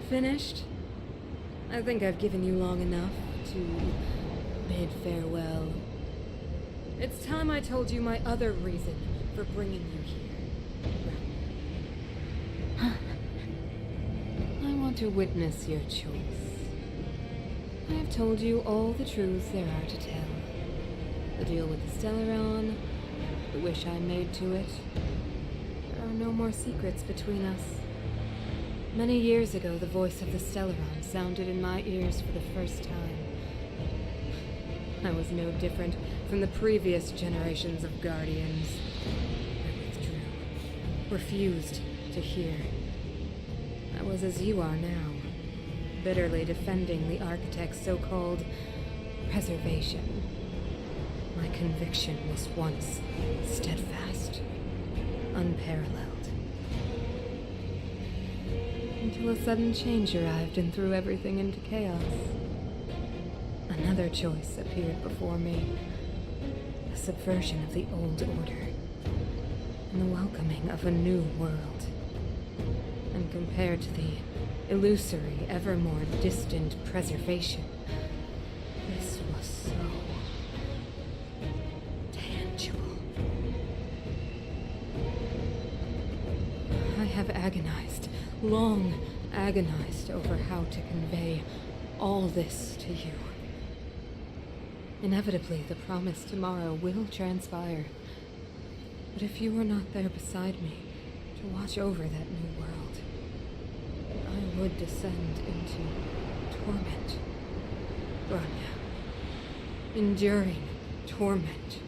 Finished? I think I've given you long enough to bid farewell. It's time I told you my other reason for bringing you here. I want to witness your choice. I have told you all the truths there are to tell. The deal with the Stellaron, the wish I made to it. There are no more secrets between us. Many years ago, the voice of the Stellaron sounded in my ears for the first time. I was no different from the previous generations of Guardians. I withdrew, refused to hear. I was as you are now, bitterly defending the Architect's so-called preservation. My conviction was once steadfast, unparalleled. Until a sudden change arrived and threw everything into chaos. Another choice appeared before me. A subversion of the old order. And the welcoming of a new world. And compared to the illusory, ever more distant preservation, this was so tangible. I have agonized, long agonized over how to convey all this to you. Inevitably, the promised tomorrow will transpire. But if you were not there beside me to watch over that new world, I would descend into torment. Grania. Enduring torment.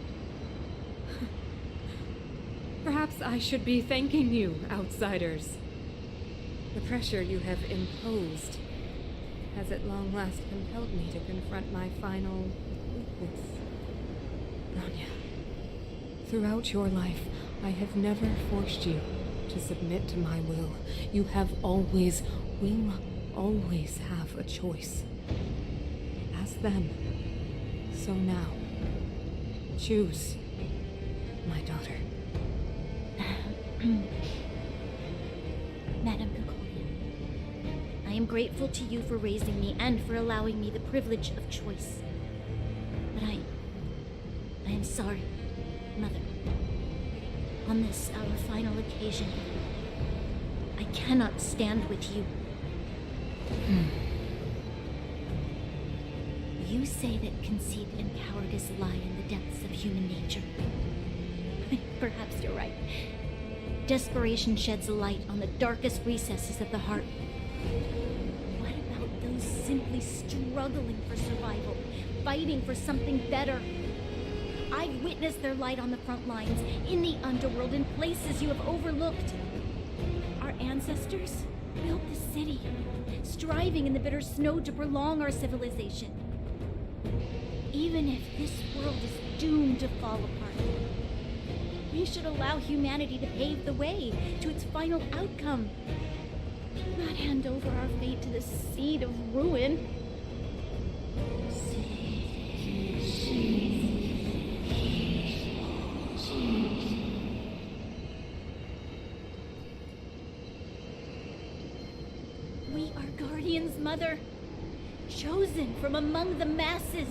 Perhaps I should be thanking you, outsiders. The pressure you have imposed has at long last compelled me to confront my final weakness. Grania, throughout your life, I have never forced you to submit to my will. You have always, will always have a choice. As then, so now. Choose, my daughter. Madame Cocolia, I am grateful to you for raising me and for allowing me the privilege of choice. But I am sorry, Mother. On this, our final occasion, I cannot stand with you. You say that conceit and cowardice lie in the depths of human nature. Perhaps you're right. Desperation sheds a light on the darkest recesses of the heart. What about those simply struggling for survival, fighting for something better? I've witnessed their light on the front lines, in the underworld, in places you have overlooked. Our ancestors built the city, striving in the bitter snow to prolong our civilization. Even if this world is doomed to fall apart, we should allow humanity to pave the way to its final outcome. Not hand over our fate to the seed of ruin. We are Guardians, Mother, chosen from among the masses.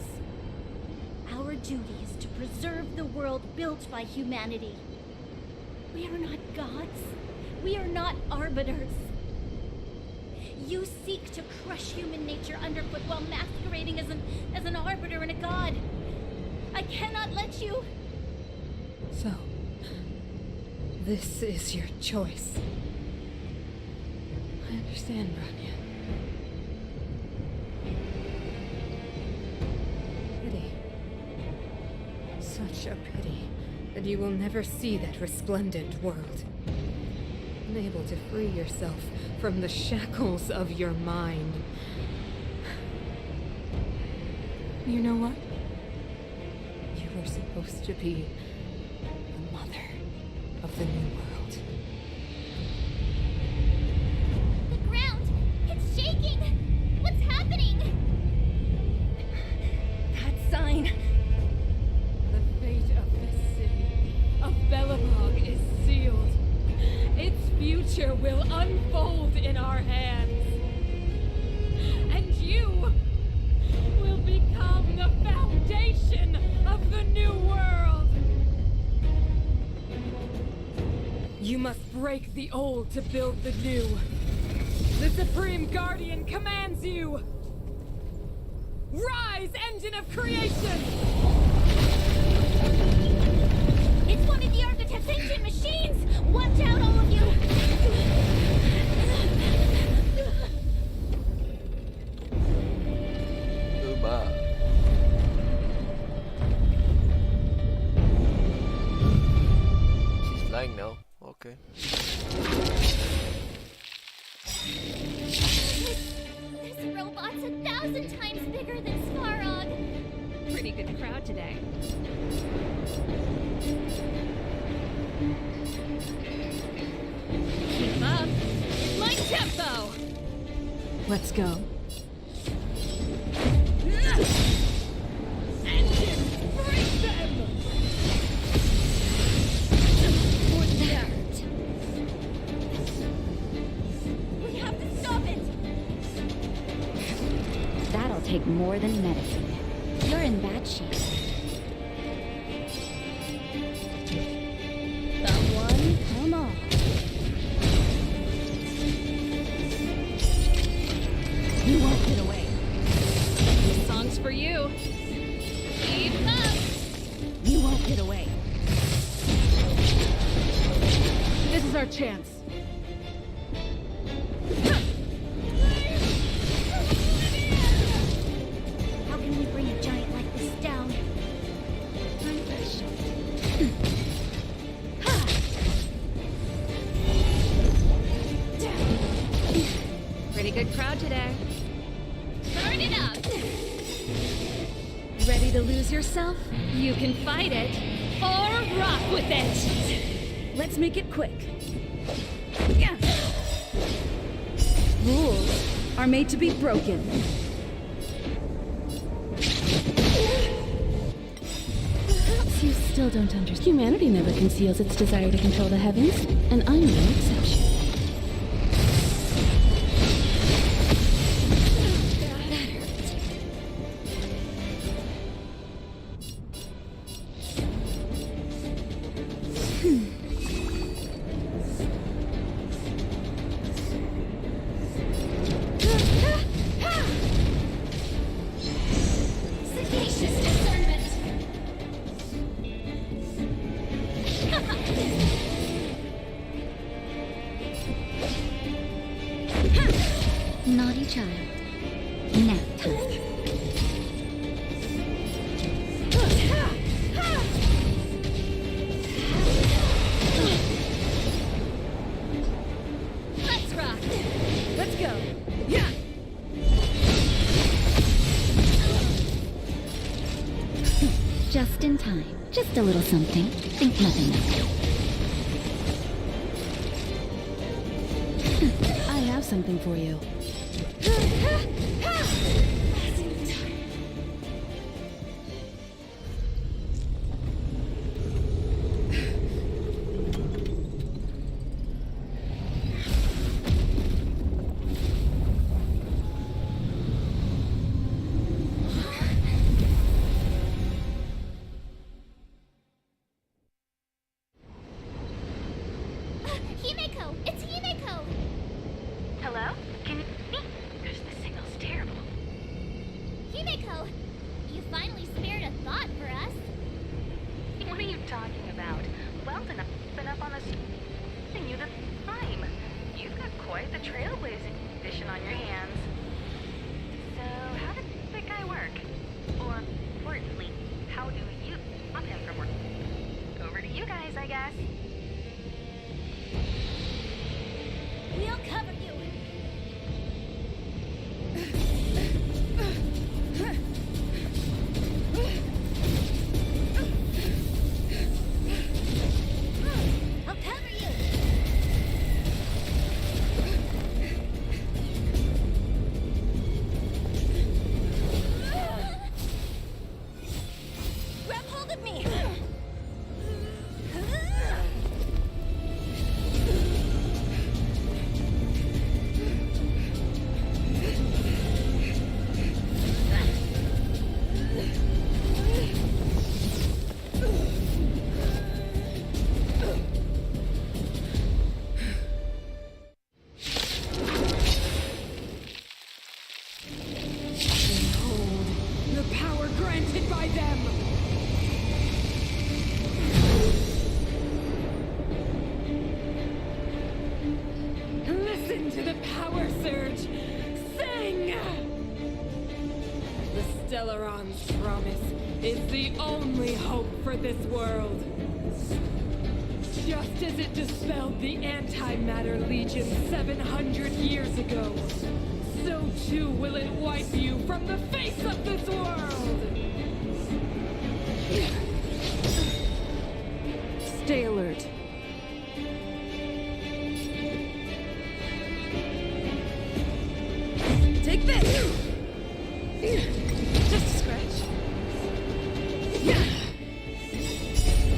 Our duty is to preserve the world built by humanity. We are not gods. We are not arbiters. You seek to crush human nature underfoot while masquerading as an arbiter and a god. I cannot let you. So, this is your choice. I understand, Grania. Pity. Such a pity that you will never see that resplendent world. Unable to free yourself from the shackles of your mind. You know what? You were supposed to be the mother of the new world. future will unfold in our hands. And you will become the foundation of the new world. You must break the old to build the new. The Supreme Guardian commands you! Rise, engine of creation! It's one of the Architect's ancient machines! Watch out, all of you! Goodbye. She's flying now. Okay. This robot's 1,000 times bigger than Svarog. Pretty good crowd today. Keep up. It's my tempo! Let's go. Engine, break them! For the earth. We have to stop it! That'll take more than medicine. You're in bad shape. Someone, come on. You won't get away. This song's for you. Keep up! You won't get away. This is our chance. How can we bring a giant like this down? Run for the shot. Pretty good crowd today. Burn it up! Ready to lose yourself? You can fight it, or rock with it! Let's make it quick. Rules are made to be broken. Perhaps you still don't understand. Humanity never conceals its desire to control the heavens, and I'm no exception. Sagacious discernment! Naughty child. Nap time. Let's rock! Let's go. Yeah! Just in time. Just a little something. Think nothing of it. I have something for you. Himeko! It's Himeko! Hello? Can you... The signal's terrible. Himeko! You finally spared a thought for us. What are you talking about? Weldon, I've been up on this... you the time. You've got quite the trailblazing edition on your hands. So, how did that guy work? Or, importantly, how do you stop him from working? Over to you guys, I guess. We'll cover you. I'll cover you. Grab hold of me. Stellaron's promise is the only hope for this world. Just as it dispelled the Antimatter Legion 700 years ago, so too will it wipe you from the face of this world! Stay alert. Take this! Just a scratch.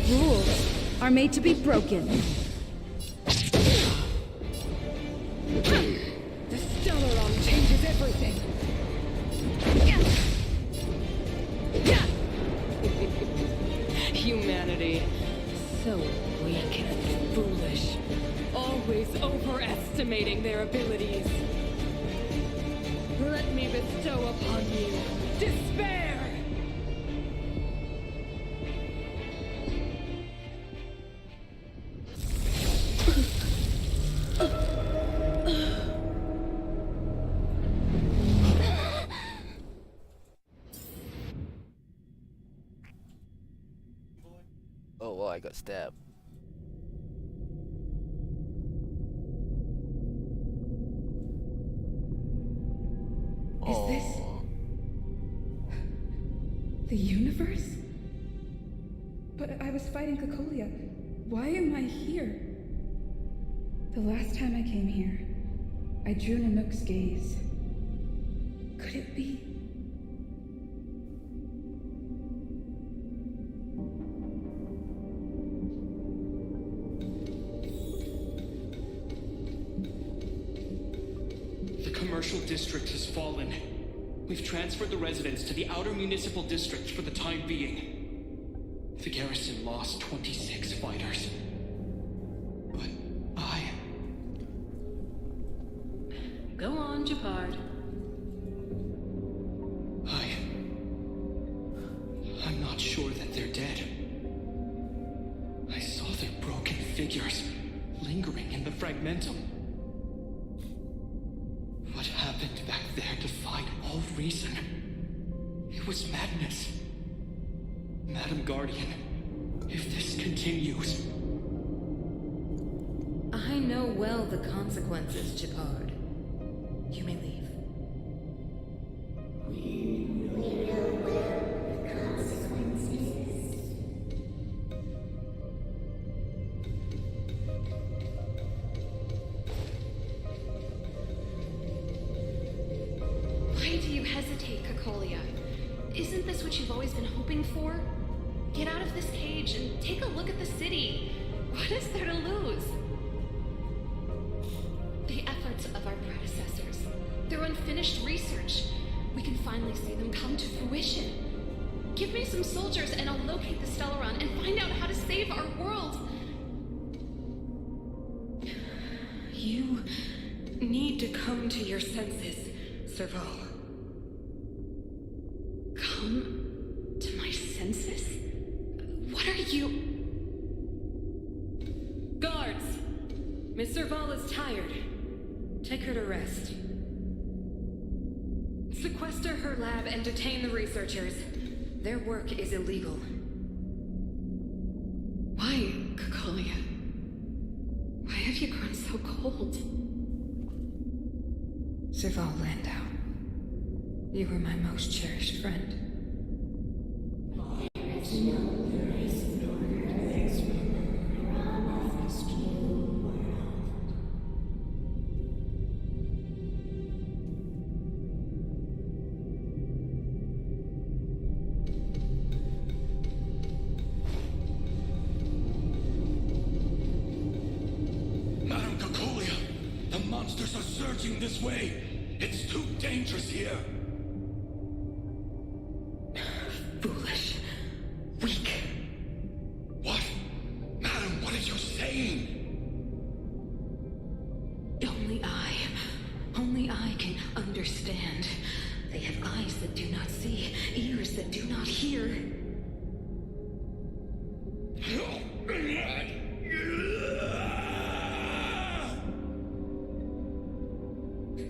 Rules are made to be broken. The Stellaron changes everything. Humanity. So weak and foolish. Always overestimating their abilities. Let me bestow upon you despair! Oh, well, I got stabbed. Is this the universe? But I was fighting Cocolia. Why am I here? The last time I came here, I drew Nanook's gaze. Could it be? The commercial district has fallen. We've transferred the residents to the outer municipal districts for the time being. The garrison lost 26 fighters. But Go on, Japard. I'm not sure that they're dead. I saw their broken figures lingering in the fragmentum. What happened back there defied all reason. It was madness. Madam Guardian, if this continues... I know well the consequences, Japard. You may leave. Why do you hesitate, Cocolia? Isn't this what you've always been hoping for? Get out of this cage and take a look at the city. What is there to lose? The efforts of our predecessors, their unfinished research, we can finally see them come to fruition. Give me some soldiers and I'll locate the Stellaron and find out how to save our world. You need to come to your senses, Serval. Come to my senses? What are you... Guards! Miss Serval is tired. Take her to rest. Sequester her lab and detain the researchers. Their work is illegal. Why, Cocolia? Why have you grown so cold? Serval Landau. You were my most cherished friend. Madam Cocolia, the monsters are surging this way. It's too dangerous here. Foolish. Weak. What? Madam, what are you saying? Only I can understand. They have eyes that do not see, ears that do not hear.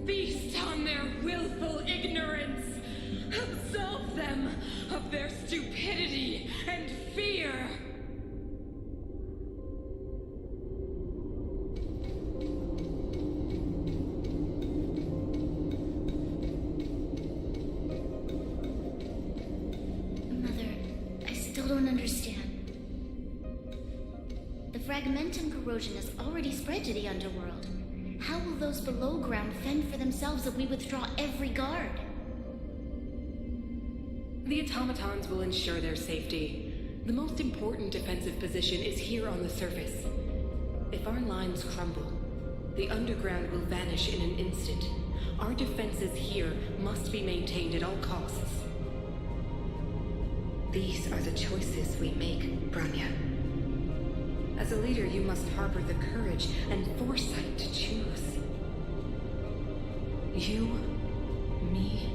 Feast on their willful ignorance! Absolve them! fragmentum corrosion has already spread to the underworld. How will those below ground fend for themselves if we withdraw every guard? The automatons will ensure their safety. The most important defensive position is here on the surface. If our lines crumble, the underground will vanish in an instant. Our defenses here must be maintained at all costs. These are the choices we make, Branya. As a leader, you must harbor the courage and foresight to choose. You, me,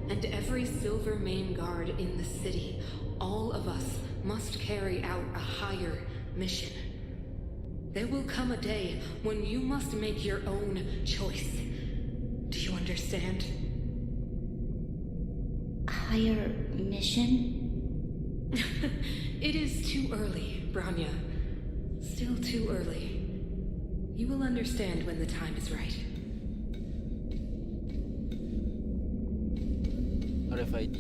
and every Silver Main Guard in the city, all of us must carry out a higher mission. There will come a day when you must make your own choice. Do you understand? Higher mission? It is too early, Branya. Still too early. You will understand when the time is right. RFID.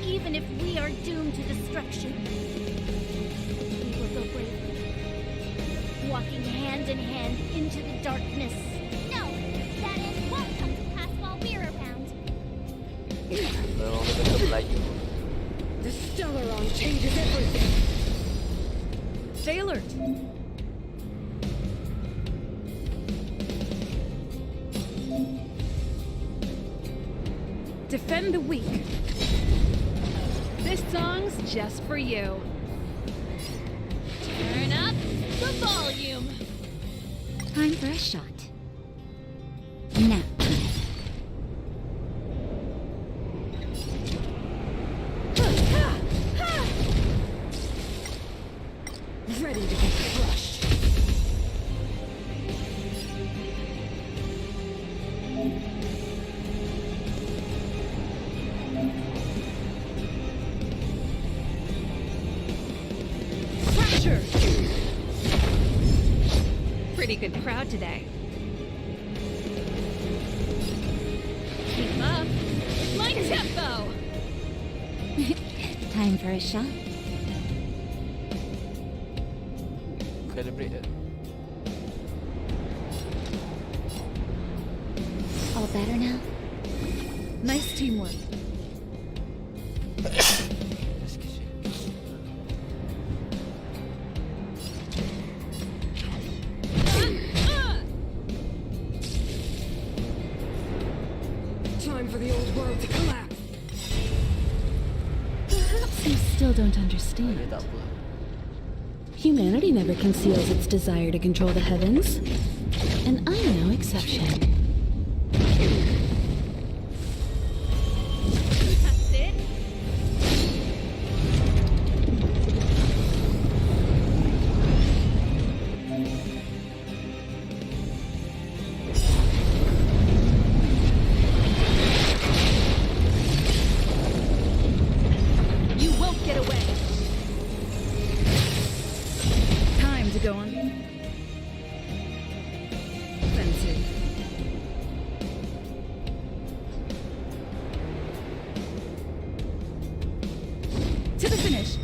Even if we are doomed to destruction, we will go bravely, walking hand in hand into the darkness. No, that end won't come to pass while we're around. The Stellaron changes everything. Stay alert. Defend the weak. This song's just for you. Turn up the volume. Time for a shot. Now. Ready to get crushed. Fracture! Pretty good crowd today. Keep up. It's my tempo! Time for a shot. Calibrate it. All better now? Nice teamwork. Time for the old world to collapse. Perhaps you still don't understand. Humanity never conceals its desire to control the heavens, and I'm no exception. That's it? You won't get away. Time to go on. Offensive. To the finish.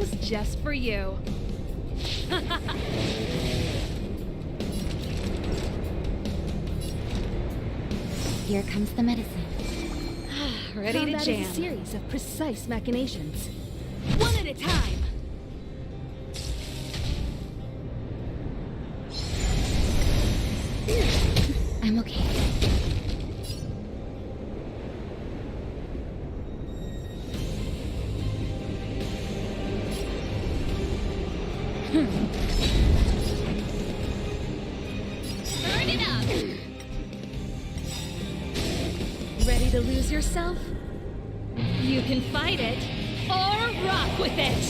things just for you. Here comes the medicine. Ready to Combat jam. is a series of precise machinations. One at a time. I'm okay. Burn it up. Ready to lose yourself? You can fight it or rock with it.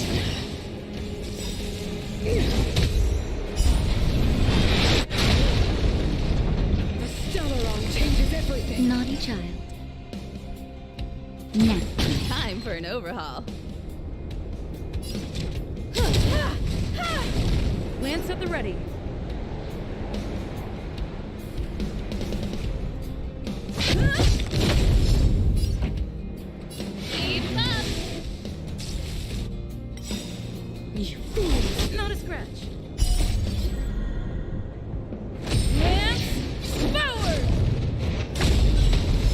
The Stellaron changes everything. Naughty child. Now. Time for an overhaul. Lance at the ready. Keep up. You fools! Not a scratch. Lance, forward!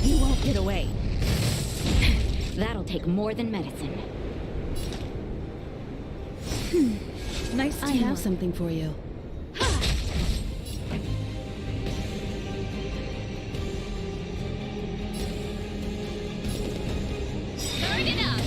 You won't get away. That'll take more than medicine. Nice teamwork. I have something for you. Burn it up.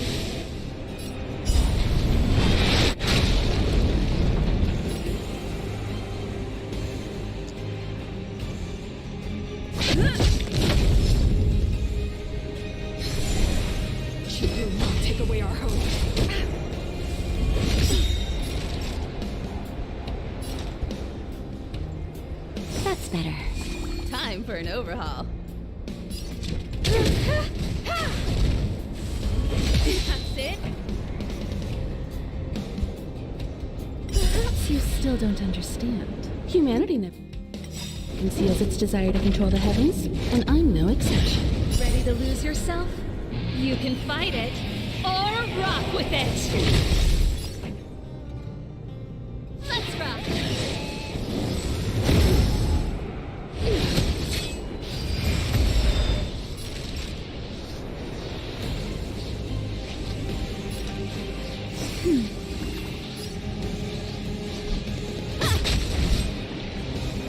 You will not take away our hope. That's better. Time for an overhaul. That's it. Perhaps you still don't understand. Humanity never conceals its desire to control the heavens, and I'm no exception. Ready to lose yourself? You can fight it or rock with it. Let's rock.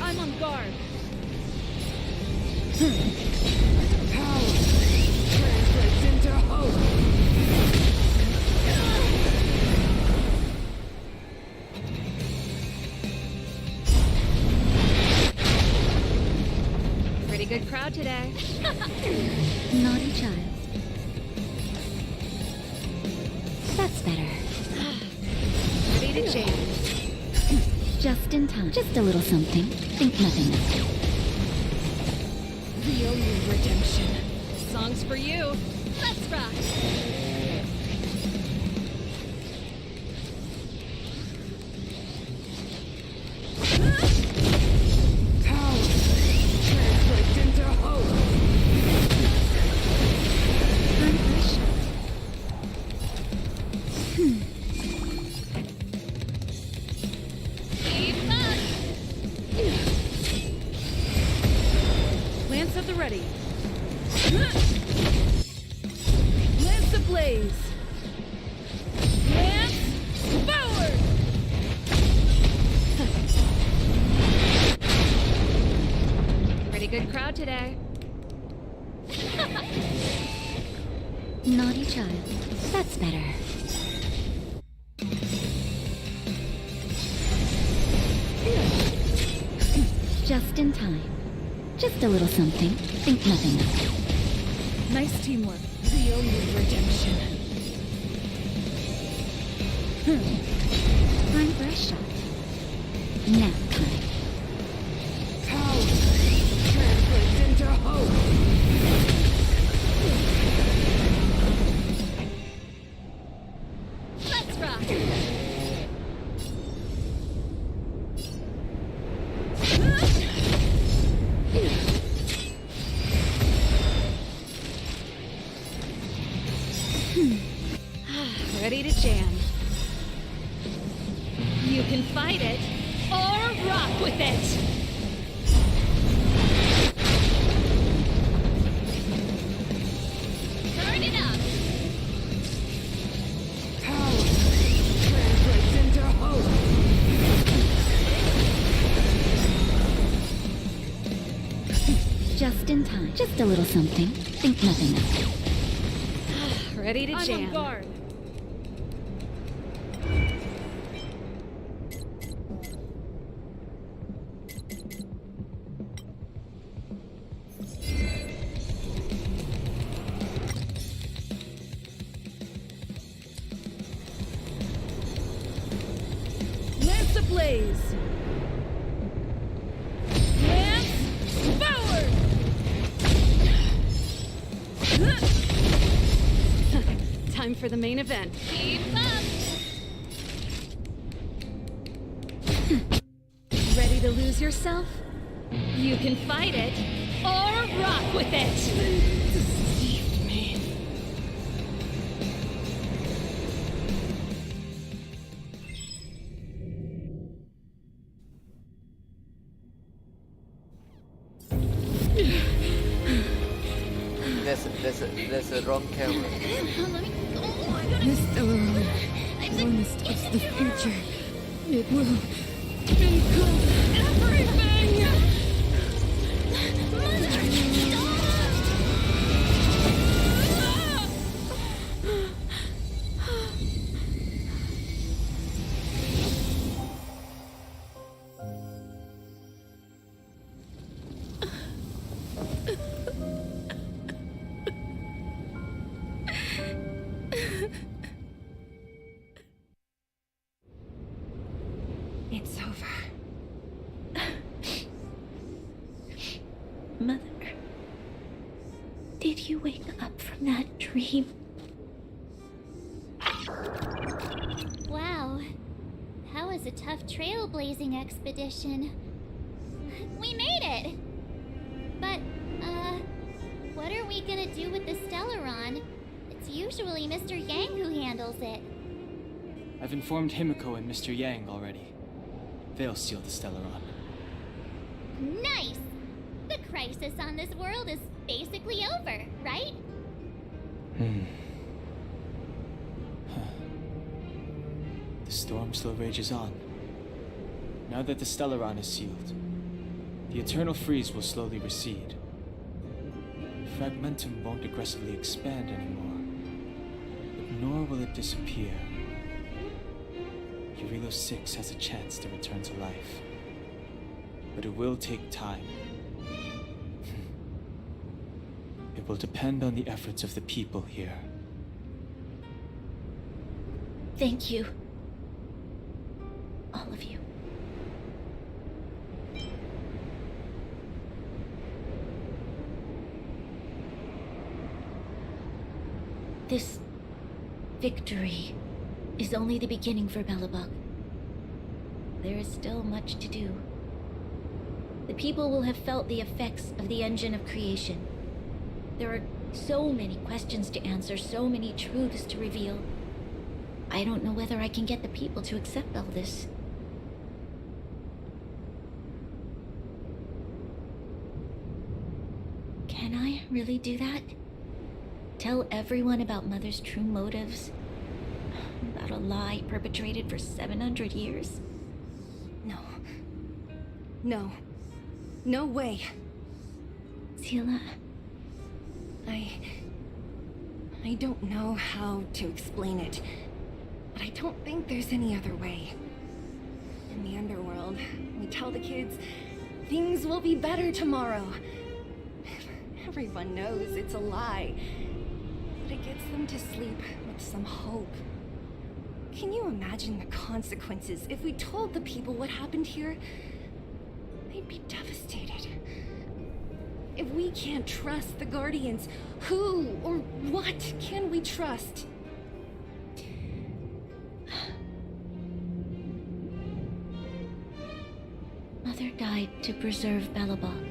I'm on guard. Power translates into hope. Pretty good crowd today. Naughty child. That's better. Ready to jam. Just in time. Just a little something. Think nothing of it. The only redemption. Songs for you. Let's rock. Power translates into hope. Time for a shot. Keep up. Lance at the ready. Lance ablaze. Lance forward. Pretty good crowd today. Naughty child. That's better. Just in time. Just a little something. Think nothing of it. Nice teamwork. The only redemption. Time for a shot. Nap time. Power translates into hope. Let's rock. Ready to jam. You can fight it, or rock with it! Turn it up! Power translates into hope. Just in time. Just a little something. Think nothing of it. Ready to jam. I'm on guard. Lance ablaze! Lance forward! Time for the main event. Keep up! Ready to lose yourself? You can fight it, or rock with it! Deceived me. There's a wrong camera. This Stellaron, when this touches the future, it will become everything! It's over. Mother, did you wake up from that dream? Wow. That was a tough trailblazing expedition. We made it! But, what are we gonna do with the Stellaron? It's usually Mr. Yang who handles it. I've informed Himiko and Mr. Yang already. They'll seal the Stellaron. Nice! The crisis on this world is basically over, right? The storm still rages on. Now that the Stellaron is sealed, the eternal freeze will slowly recede. Fragmentum won't aggressively expand anymore, but nor will it disappear. Eurilo 6 has a chance to return to life, but it will take time. It will depend on the efforts of the people here. Thank you. All of you. This victory is only the beginning for Belobog. There is still much to do. The people will have felt the effects of the engine of creation. There are so many questions to answer, so many truths to reveal. I don't know whether I can get the people to accept all this. Can I really do that? Tell everyone about Mother's true motives? About a lie perpetrated for 700 years? No. No. No way. Zila. I don't know how to explain it, but I don't think there's any other way. In the underworld, we tell the kids, things will be better tomorrow. Everyone knows it's a lie, but it gets them to sleep with some hope. Can you imagine the consequences if we told the people what happened here? They'd be devastated. If we can't trust the Guardians, who or what can we trust? Mother died to preserve Belobog.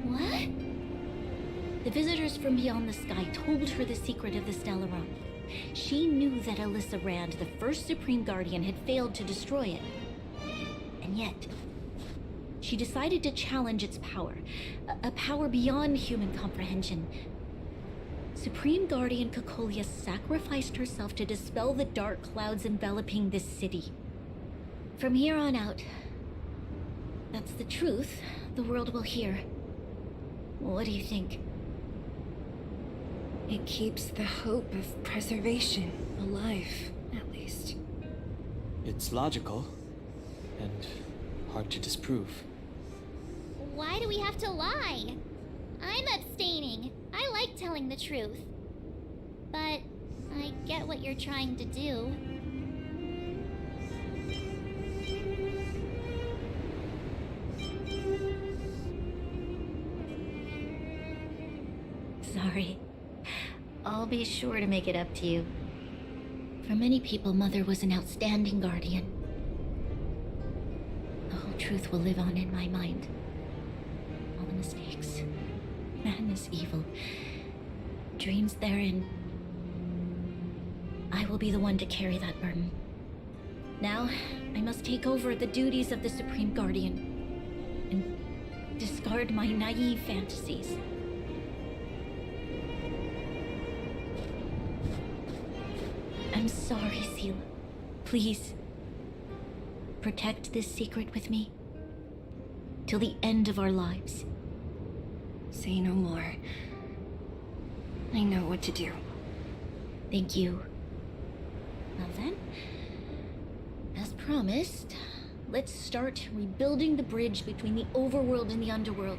What? The visitors from beyond the sky told her the secret of the Stellaron. She knew that Alyssa Rand, the first Supreme Guardian, had failed to destroy it. And yet, she decided to challenge its power, a power beyond human comprehension. Supreme Guardian Cocolia sacrificed herself to dispel the dark clouds enveloping this city. From here on out, that's the truth the world will hear. What do you think? It keeps the hope of preservation alive, at least. It's logical, and hard to disprove. Why do we have to lie? I'm abstaining. I like telling the truth. But I get what you're trying to do. Sorry. I'll be sure to make it up to you. For many people, Mother was an outstanding guardian. The whole truth will live on in my mind. All the mistakes, madness, evil, dreams therein. I will be the one to carry that burden. Now, I must take over the duties of the Supreme Guardian and discard my naive fantasies. I'm sorry, Seela. Please, protect this secret with me till the end of our lives. Say no more. I know what to do. Thank you. Now then, as promised, let's start rebuilding the bridge between the overworld and the underworld.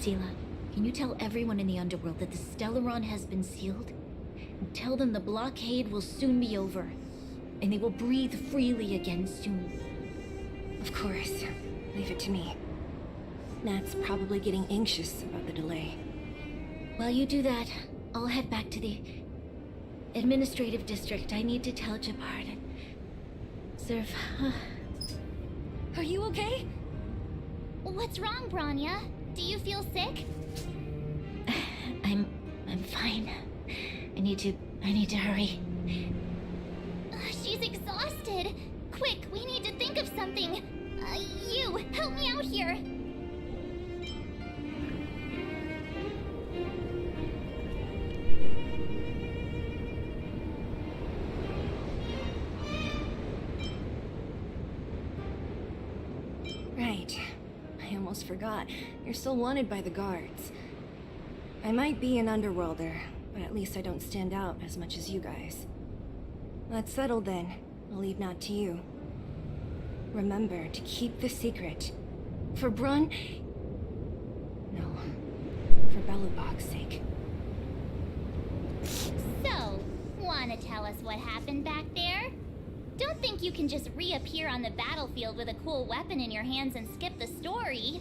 Seela, can you tell everyone in the underworld that the Stellaron has been sealed? And tell them the blockade will soon be over, and they will breathe freely again soon. Of course. Leave it to me. Nat's probably getting anxious about the delay. While you do that, I'll head back to the administrative district. I need to tell Jabard and serve. Are you okay? What's wrong, Branya? Do you feel sick? I'm fine. I need to hurry. She's exhausted. Quick, we need to think of something. You, help me out here. Right. I almost forgot. You're still wanted by the guards. I might be an underworlder, but at least I don't stand out as much as you guys. That's settled then. I'll leave Nat to you. Remember to keep the secret. For Brun... No. For Belobog's sake. So, wanna tell us what happened back there? Don't think you can just reappear on the battlefield with a cool weapon in your hands and skip the story.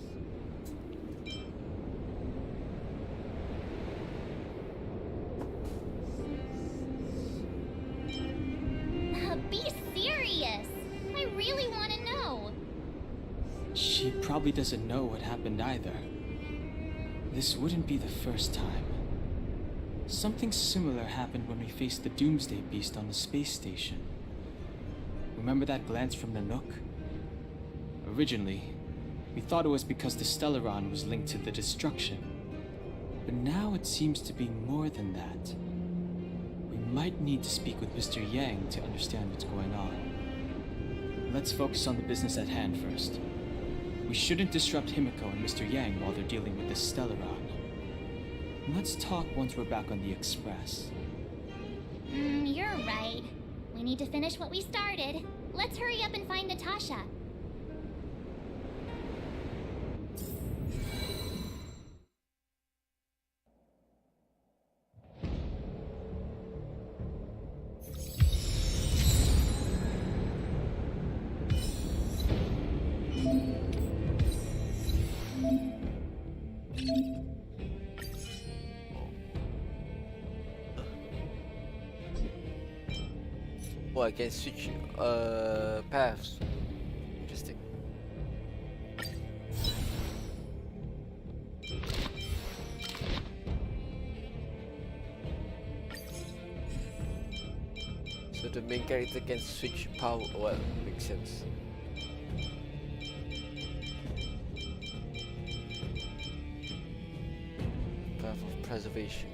Be serious! I really want to know. She probably doesn't know what happened either. This wouldn't be the first time. Something similar happened when we faced the Doomsday Beast on the space station. Remember that glance from the Nook? Originally, we thought it was because the Stellaron was linked to the destruction. But now it seems to be more than that. We might need to speak with Mr. Yang to understand what's going on. Let's focus on the business at hand first. We shouldn't disrupt Himiko and Mr. Yang while they're dealing with the Stellaron. Let's talk once we're back on the Express. You're right. We need to finish what we started. Let's hurry up and find Natasha. I can switch paths. Interesting. So the main character can switch power. Well, makes sense. Path of preservation.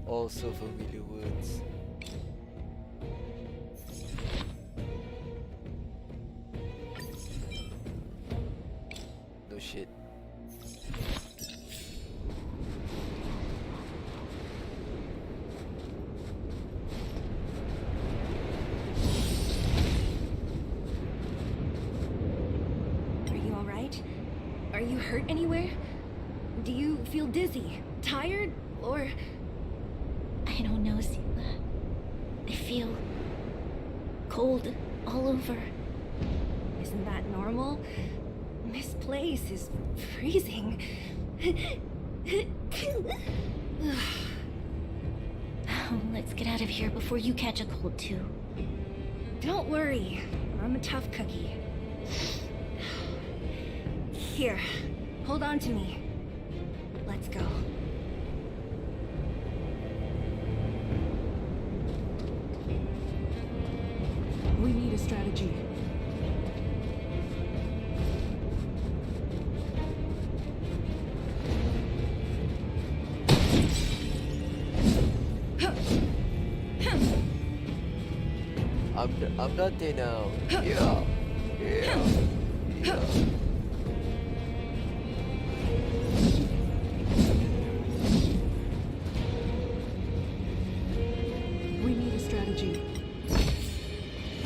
Also familiar words. No shit. Are you alright? Are you hurt anywhere? Do you feel dizzy, tired, or... I don't know, Sela. I feel cold all over. Isn't that normal? This place is freezing. Oh, let's get out of here before you catch a cold too. Don't worry, I'm a tough cookie. Here, hold on to me. Let's go. We need a strategy. I'm not there now. Yeah. We need a strategy.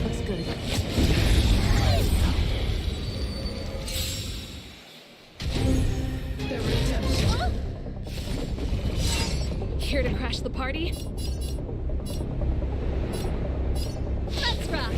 Looks good. Here to crash the party? Let's rock!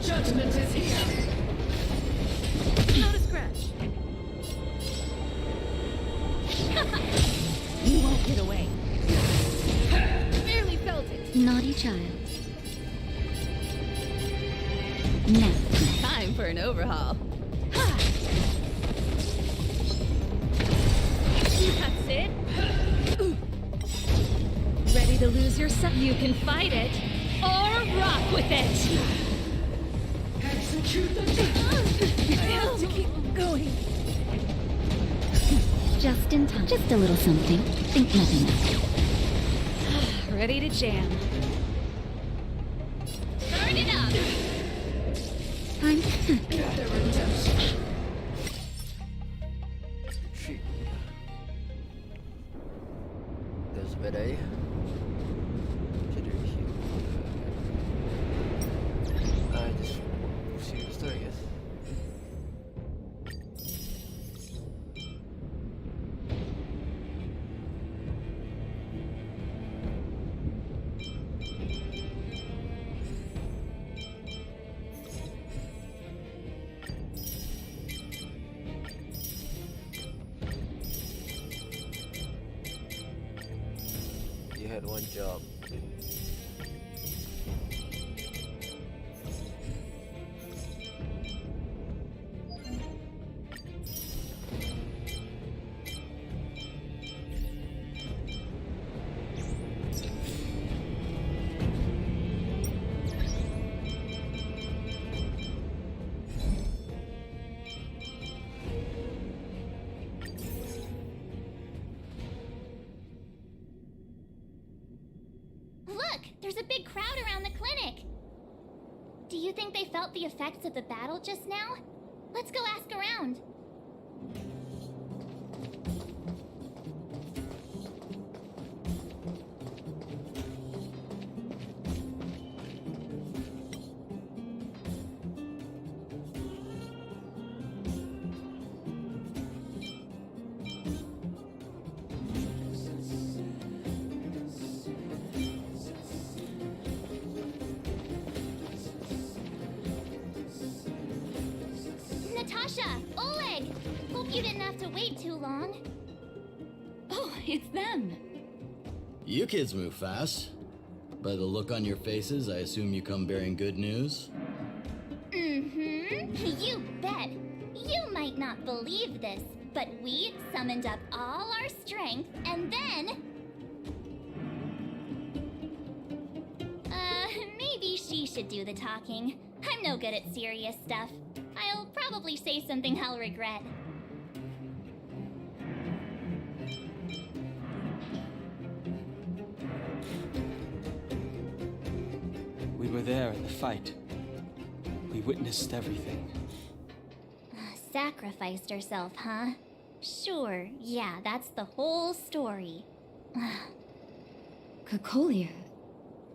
Judgment is here. Not a scratch. You won't get away. Barely felt it. Naughty child. Now. Time for an overhaul. That's it. Ready to lose yourself? You can fight it or rock with it. Execute the I have to keep going. Just in time. Just a little something. Think nothing of it. Ready to jam. Turn it up. I'm... Retreat. There's a bad idea. I just see the story, I guess. You had one job. There's a big crowd around the clinic. Do you think they felt the effects of the battle just now? Let's go ask around. Natasha! Oleg! Hope you didn't have to wait too long. Oh, it's them. You kids move fast. By the look on your faces, I assume you come bearing good news? Mm-hmm. You bet. You might not believe this, but we summoned up all our strength and then... maybe she should do the talking. I'm no good at serious stuff. I'll probably say something I'll regret. We were there in the fight. We witnessed everything. Sacrificed herself, huh? Sure, yeah, that's the whole story. Cocolia,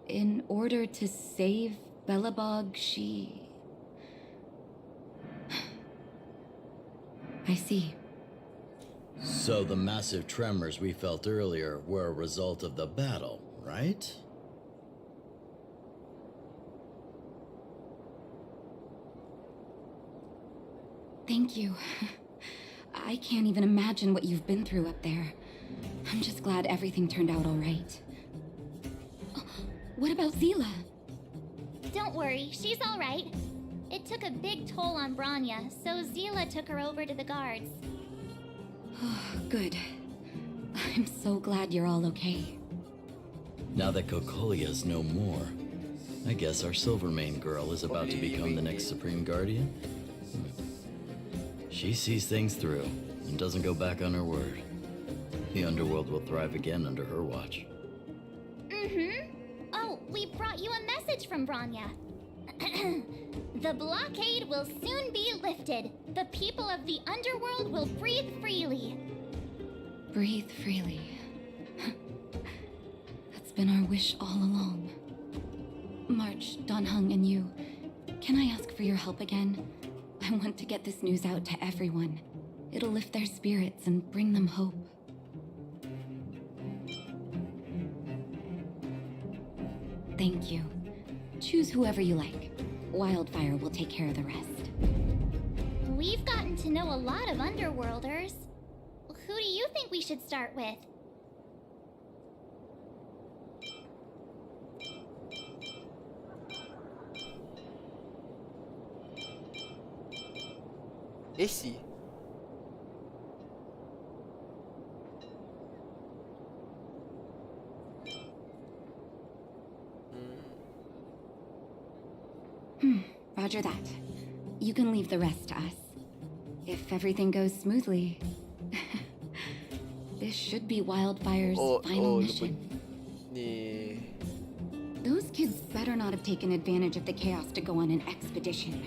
in order to save Belobog, she... I see. So the massive tremors we felt earlier were a result of the battle, right? Thank you. I can't even imagine what you've been through up there. I'm just glad everything turned out all right. What about Zila? Don't worry, she's all right. It took a big toll on Branya, so Zila took her over to the guards. Good. I'm so glad you're all okay. Now that Cocolia's no more, I guess our Silvermane girl is about to become the next Supreme Guardian? She sees things through and doesn't go back on her word. The underworld will thrive again under her watch. Mm-hmm. Oh, we brought you a message from Branya. The blockade will soon be lifted. The people of the underworld will breathe freely. Breathe freely. That's been our wish all along. March, Dan Heng, and you, can I ask for your help again? I want to get this news out to everyone. It'll lift their spirits and bring them hope. Thank you. Choose whoever you like. Wildfire will take care of the rest. We've gotten to know a lot of Underworlders. Who do you think we should start with? Ici. Roger that. You can leave the rest to us. If everything goes smoothly. This should be Wildfire's final mission. Those kids better not have taken advantage of the chaos to go on an expedition.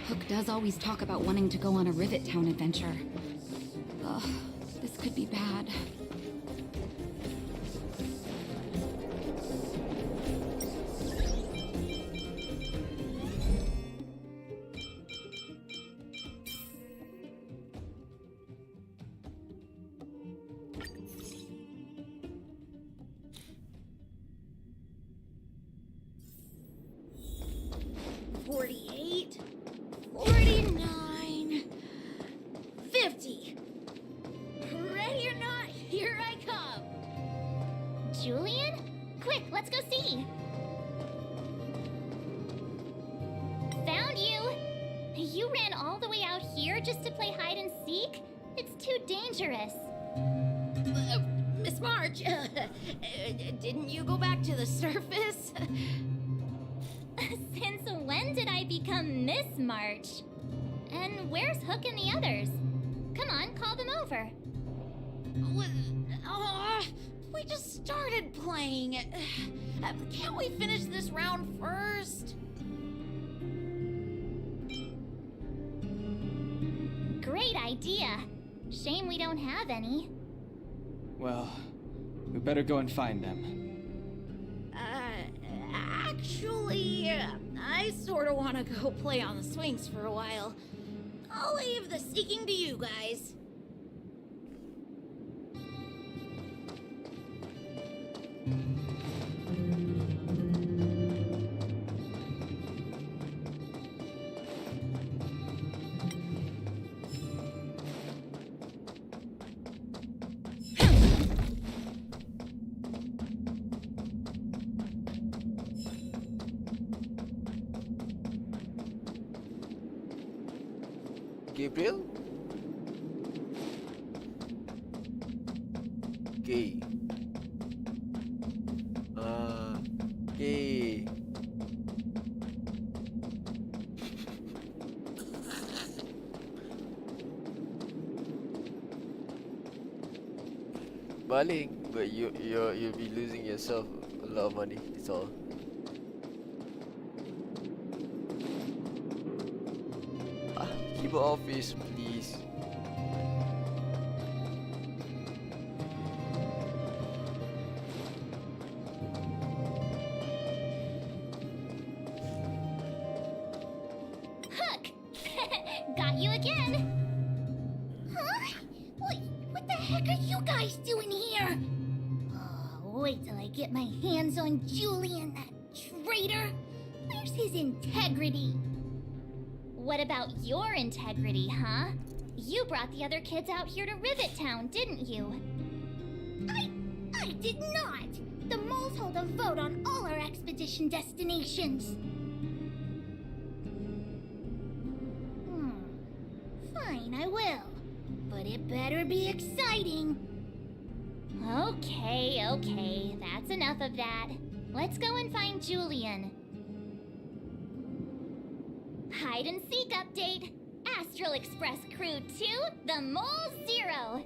Hook does always talk about wanting to go on a Rivet Town adventure. Ugh, this could be bad. Miss March, didn't you go back to the surface? Since when did I become Miss March? And where's Hook and the others? Come on, call them over. We just started playing. Can't we finish this round first? Great idea. Shame we don't have any. Well, we better go and find them. Actually, I sorta wanna go play on the swings for a while. I'll leave the seeking to you guys. Gabriel? Gay. Gay. Baling, but you'll be losing yourself a lot of money. That's all. Keep it off face, please. Hook! Got you again! Huh? What the heck are you guys doing here? Oh, wait till I get my hands on Julian, that traitor! Where's his integrity? What about your integrity, huh? You brought the other kids out here to Rivet Town, didn't you? I did not! The moles hold a vote on all our expedition destinations. Fine, I will. But it better be exciting. Okay, that's enough of that. Let's go and find Julian. Hide and seek update. Astral Express Crew 2, the Mole 0.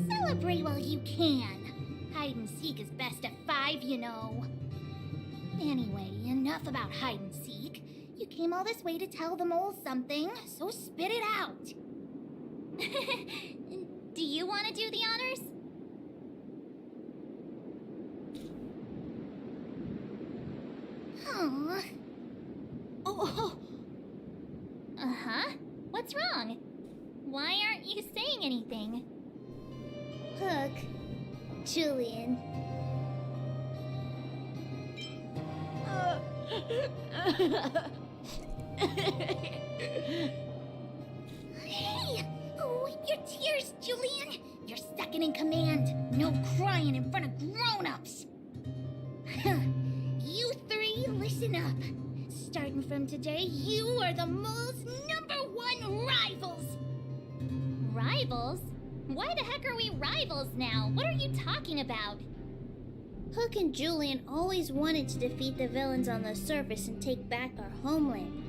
Celebrate while you can. Hide and seek is best of 5, you know. Anyway, enough about hide and seek. You came all this way to tell the mole something, so spit it out. Do you want to do the honors? Oh. Uh-huh. What's wrong? Why aren't you saying anything? Hook. Julian. Hey! Wipe your tears, Julian! You're second in command. No crying in front of grown-ups. You three, listen up. Starting from today, you are the mole's #1 rivals! Rivals? Why the heck are we rivals now? What are you talking about? Hook and Julian always wanted to defeat the villains on the surface and take back our homeland.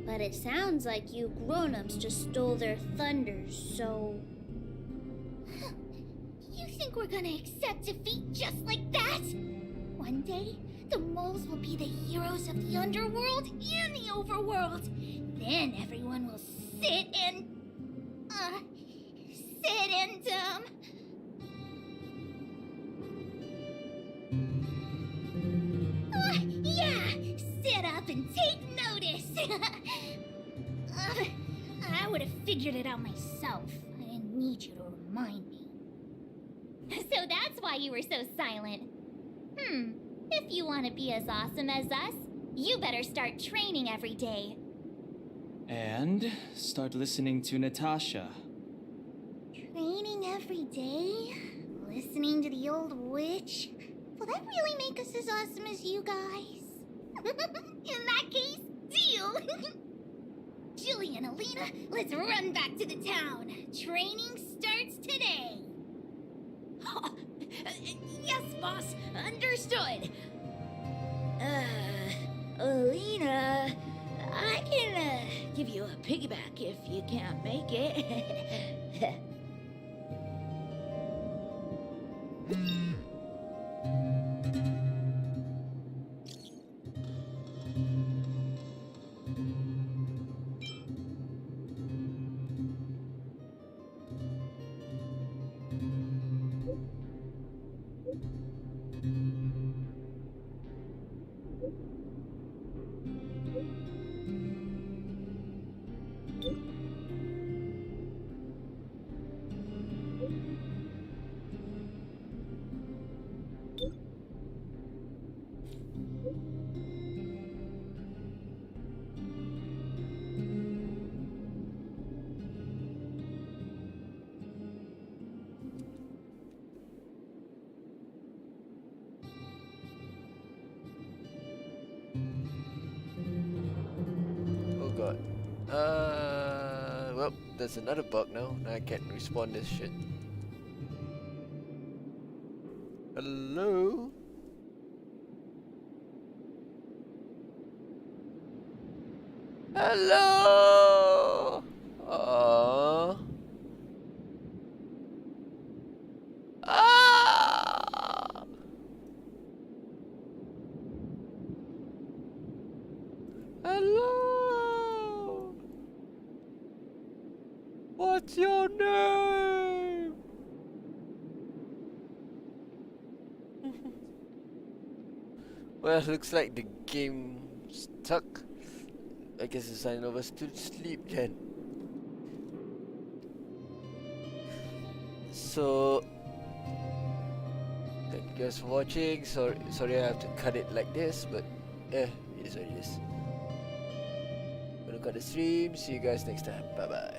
But it sounds like you grown-ups just stole their thunders, so... You think we're gonna accept defeat just like that? One day, the moles will be the heroes of the underworld and the overworld. Then everyone will sit and... yeah, sit up and take notice. I would have figured it out myself. I didn't need you to remind me. So that's why you were so silent. If you want to be as awesome as us, you better start training every day. And start listening to Natasha. Training every day? Listening to the old witch? Will that really make us as awesome as you guys? In that case, deal! Julie and Alina, let's run back to the town. Training starts today. Yes, boss. Understood. Alina, I can give you a piggyback if you can't make it. Oh god. Well, there's another bug now. Now I can't respawn this shit. Hello? Hello? Aww. Ah! Hello? What's your name? Well, looks like the game stuck. I guess it's time of us to sleep then. So, thank you guys for watching. Sorry I have to cut it like this, but it is what it is. Gonna cut the stream. See you guys next time. Bye bye.